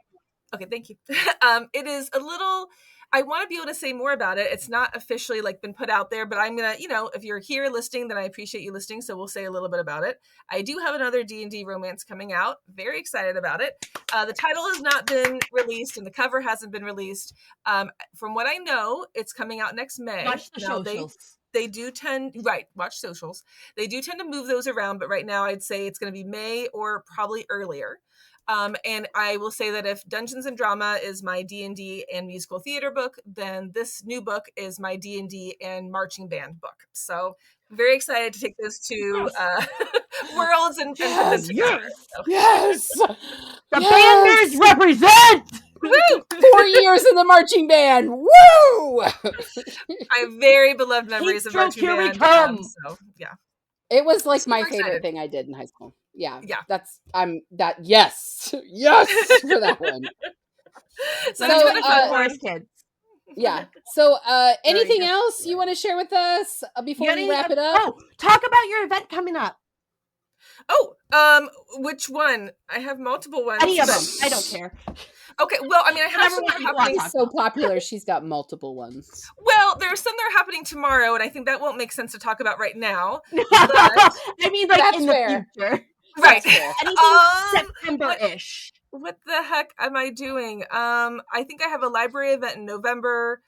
Okay, thank you. It is a little, I want to be able to say more about it. It's not officially been put out there, but I'm going to, if you're here listening, then I appreciate you listening. So we'll say a little bit about it. I do have another D&D romance coming out. Very excited about it. The title has not been released and the cover hasn't been released. From what I know, it's coming out next May. Watch the socials. They do tend, watch socials. They do tend to move those around, but right now I'd say it's going to be May or probably earlier. And I will say that if Dungeons and Drama is my D&D and musical theater book, then this new book is my D&D and marching band book. So I'm very excited to take those two worlds and put them together. Yes! The banders represent! Woo! 4 years in the marching band. Woo! I have very beloved memories of marching band. So yeah. It was like my favorite thing I did in high school. Yeah. Yes for that one. So kids. Yeah. So anything else you want to share with us before we wrap it up? Oh, talk about your event coming up. Oh, which one? I have multiple ones. Any of them. I don't care. Okay, well, I mean, I have some that are happening. She's so popular, she's got multiple ones. Well, there are some that are happening tomorrow, and I think that won't make sense to talk about right now. But, I mean, in the future. Right. Anything September-ish. What the heck am I doing? I think I have a library event in November.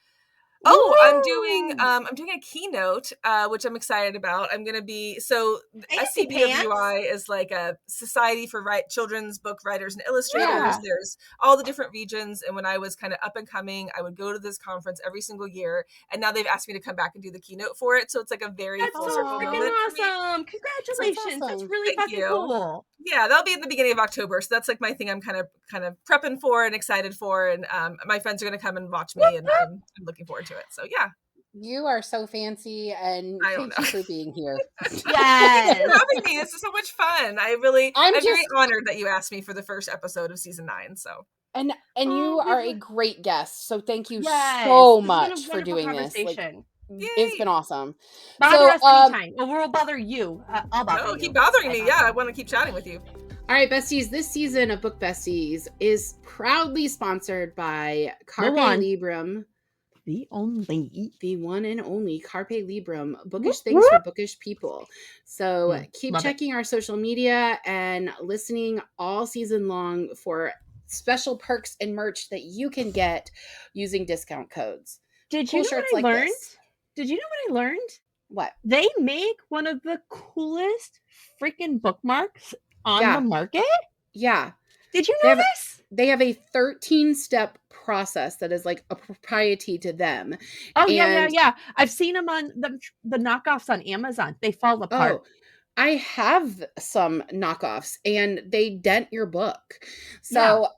Oh, I'm doing a keynote, which I'm excited about. I'm going to be, SCBWI is like a society for children's book writers and illustrators. Yeah. There's all the different regions. And when I was kind of up and coming, I would go to this conference every single year. And now they've asked me to come back and do the keynote for it. So it's like a very full circle moment. Awesome. Congratulations. That's really fucking cool. Yeah, that'll be at the beginning of October. So that's like my thing I'm kind of prepping for and excited for. And my friends are going to come and watch me and I'm looking forward to it. So yeah. You are so fancy and thank you for being here. Yes. Thanks for having me. This is so much fun. I'm very honored that you asked me for the first episode of season 9. So and you are a great guest. So thank you so much for doing this. It's been awesome. Bother us anytime. Well, we'll bother you. I'll bother you. Keep bothering me. Yeah, I want to keep chatting with you. All right, besties. This season of Book Besties is proudly sponsored by Carpe Librum. The one and only Carpe Librum. Bookish things for bookish people. So keep checking our social media and listening all season long for special perks and merch that you can get using discount codes. Did you know what I learned? Did you know what I learned? What? They make one of the coolest freaking bookmarks on the market. Yeah. Did you know this? They have a 13-step process that is like a propriety to them. Oh, yeah. I've seen them on the knockoffs on Amazon. They fall apart. Oh, I have some knockoffs and they dent your book. So,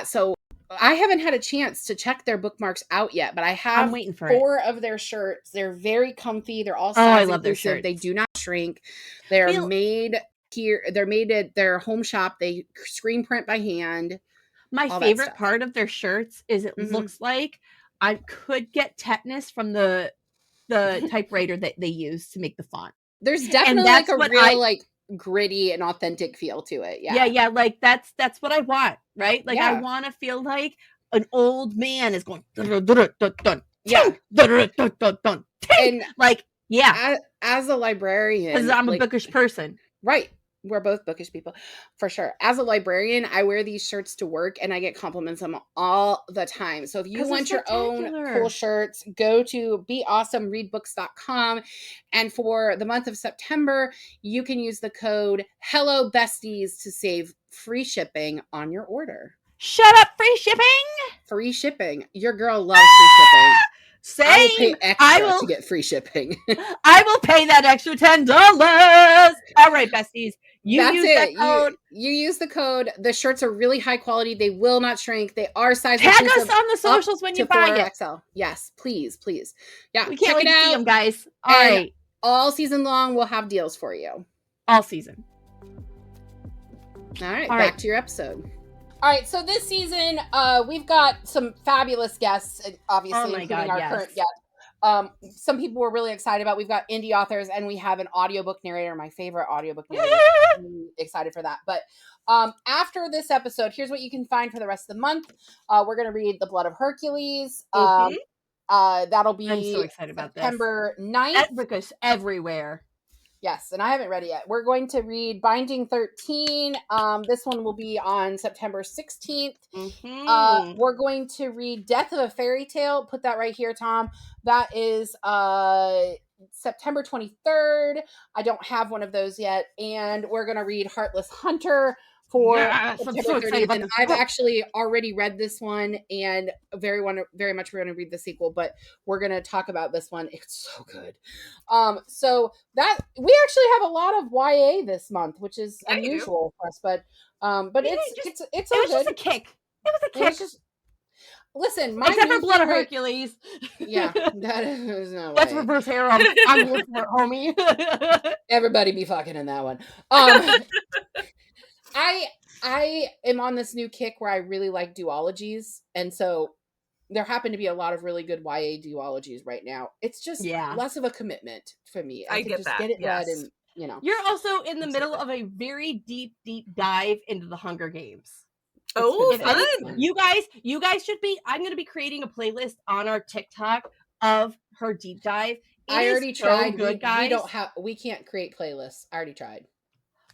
so I haven't had a chance to check their bookmarks out yet, but I have 4 of their shirts. They're very comfy. They're all size I love their shirts. They do not shrink. They're made here. They're made at their home shop. They screen print by hand. My favorite part of their shirts is it looks like I could get tetanus from the typewriter that they use to make the font. There's definitely like a real gritty and authentic feel to it. Yeah. Like that's what I want, right? Like I Yeah. want to feel like an old man is going dun, dun, dun, dun, dun, Yeah. dun, dun, dun, dun, dun, And like, yeah, as a librarian, because I'm a like, bookish person. right. We're both bookish people, for sure. As a librarian, I wear these shirts to work and I get compliments on them all the time. So if you 'Cause they're want your own spectacular. cool shirts, go to beawesomereadbooks.com. And for the month of September, you can use the code HelloBesties to save free shipping on your order. Shut up, free shipping. Free shipping. Your girl loves free shipping. Same. I will pay extra to get free shipping. I will pay that extra $10. All right, besties. That's use it. that code. You use the code. The shirts are really high quality. They will not shrink. They are size Tag inclusive us on the socials when you buy it. XL. Yes, please. Yeah, We can't check wait it to out. see them, guys. All right. All season long, we'll have deals for you. All season. All right, back to your episode. All right, so this season, we've got some fabulous guests, obviously, including our current guest. Some people we're really excited about. We've got indie authors, and we have an audiobook narrator, my favorite audiobook narrator. I'm excited for that. But after this episode, here's what you can find for the rest of the month. We're going to read The Blood of Hercules. That'll be I'm so excited about September 9th. Because everywhere. Yes, and I haven't read it yet. We're going to read Binding 13. This one will be on September 16th. We're going to read Death of a Fairy Tale. Put that right here, Tom. That is September 23rd. I don't have one of those yet. And we're going to read Heartless Hunter for September 30th. And I've actually already read this one and very much we're going to read the sequel, but we're going to talk about this one. It's so good. So that we actually have a lot of YA this month, which is unusual for us, but it's all good. Just a kick. It was a kick. Listen, except for Blood of Hercules. Yeah, that is no way. Let's reverse harem. I'm here for it, homie. Everybody be fucking in that one. I am on this new kick where I really like duologies, and so there happen to be a lot of really good YA duologies right now. It's just less of a commitment for me. I can just get it read, and You're also in the middle of a very deep dive into the Hunger Games. Fun. You guys should be. I'm going to be creating a playlist on our TikTok of her deep dive. I already tried. Good, guys. We can't create playlists. I already tried.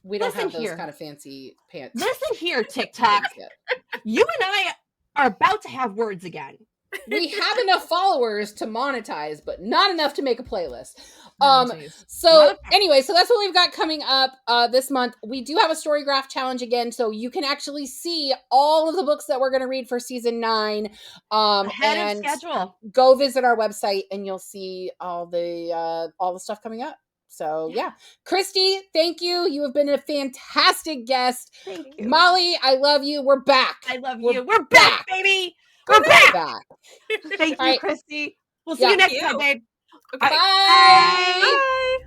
We don't have those kind of fancy pants. Listen here, TikTok. You and I are about to have words again. We have enough followers to monetize, but not enough to make a playlist. So that's what we've got coming up this month. We do have a Storygraph challenge again, so you can actually see all of the books that we're going to read for season 9 ahead of schedule. Go visit our website and you'll see all the stuff coming up. So yeah, Kristy, thank you. You have been a fantastic guest. Thank you, Molly. I love you. We're back. I love you. We're back, baby. We're back. Thank you, Kristy. We'll see you next time, babe. Okay. Bye.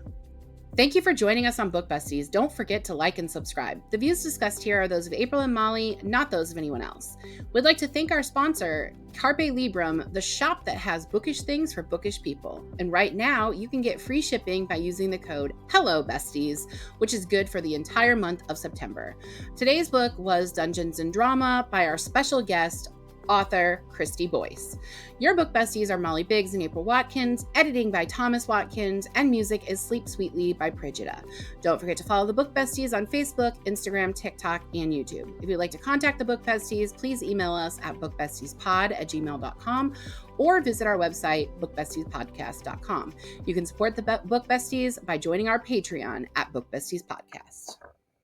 Thank you for joining us on Book Besties. Don't forget to like and subscribe. The views discussed here are those of April and Molly, not those of anyone else. We'd like to thank our sponsor, Carpe Librum, the shop that has bookish things for bookish people. And right now, you can get free shipping by using the code HelloBesties, which is good for the entire month of September. Today's book was Dungeons and Drama by our special guest, author Krisy Boyce. Your book besties are Molly Biggs and April Watkins, editing by Thomas Watkins, and music is Sleep Sweetly by Brigida. Don't forget to follow the Book Besties on Facebook, Instagram, TikTok, and YouTube. If you'd like to contact the Book Besties, please email us at bookbestiespod@gmail.com or visit our website, bookbestiespodcast.com. You can support the Book Besties by joining our Patreon at Book Besties Podcast.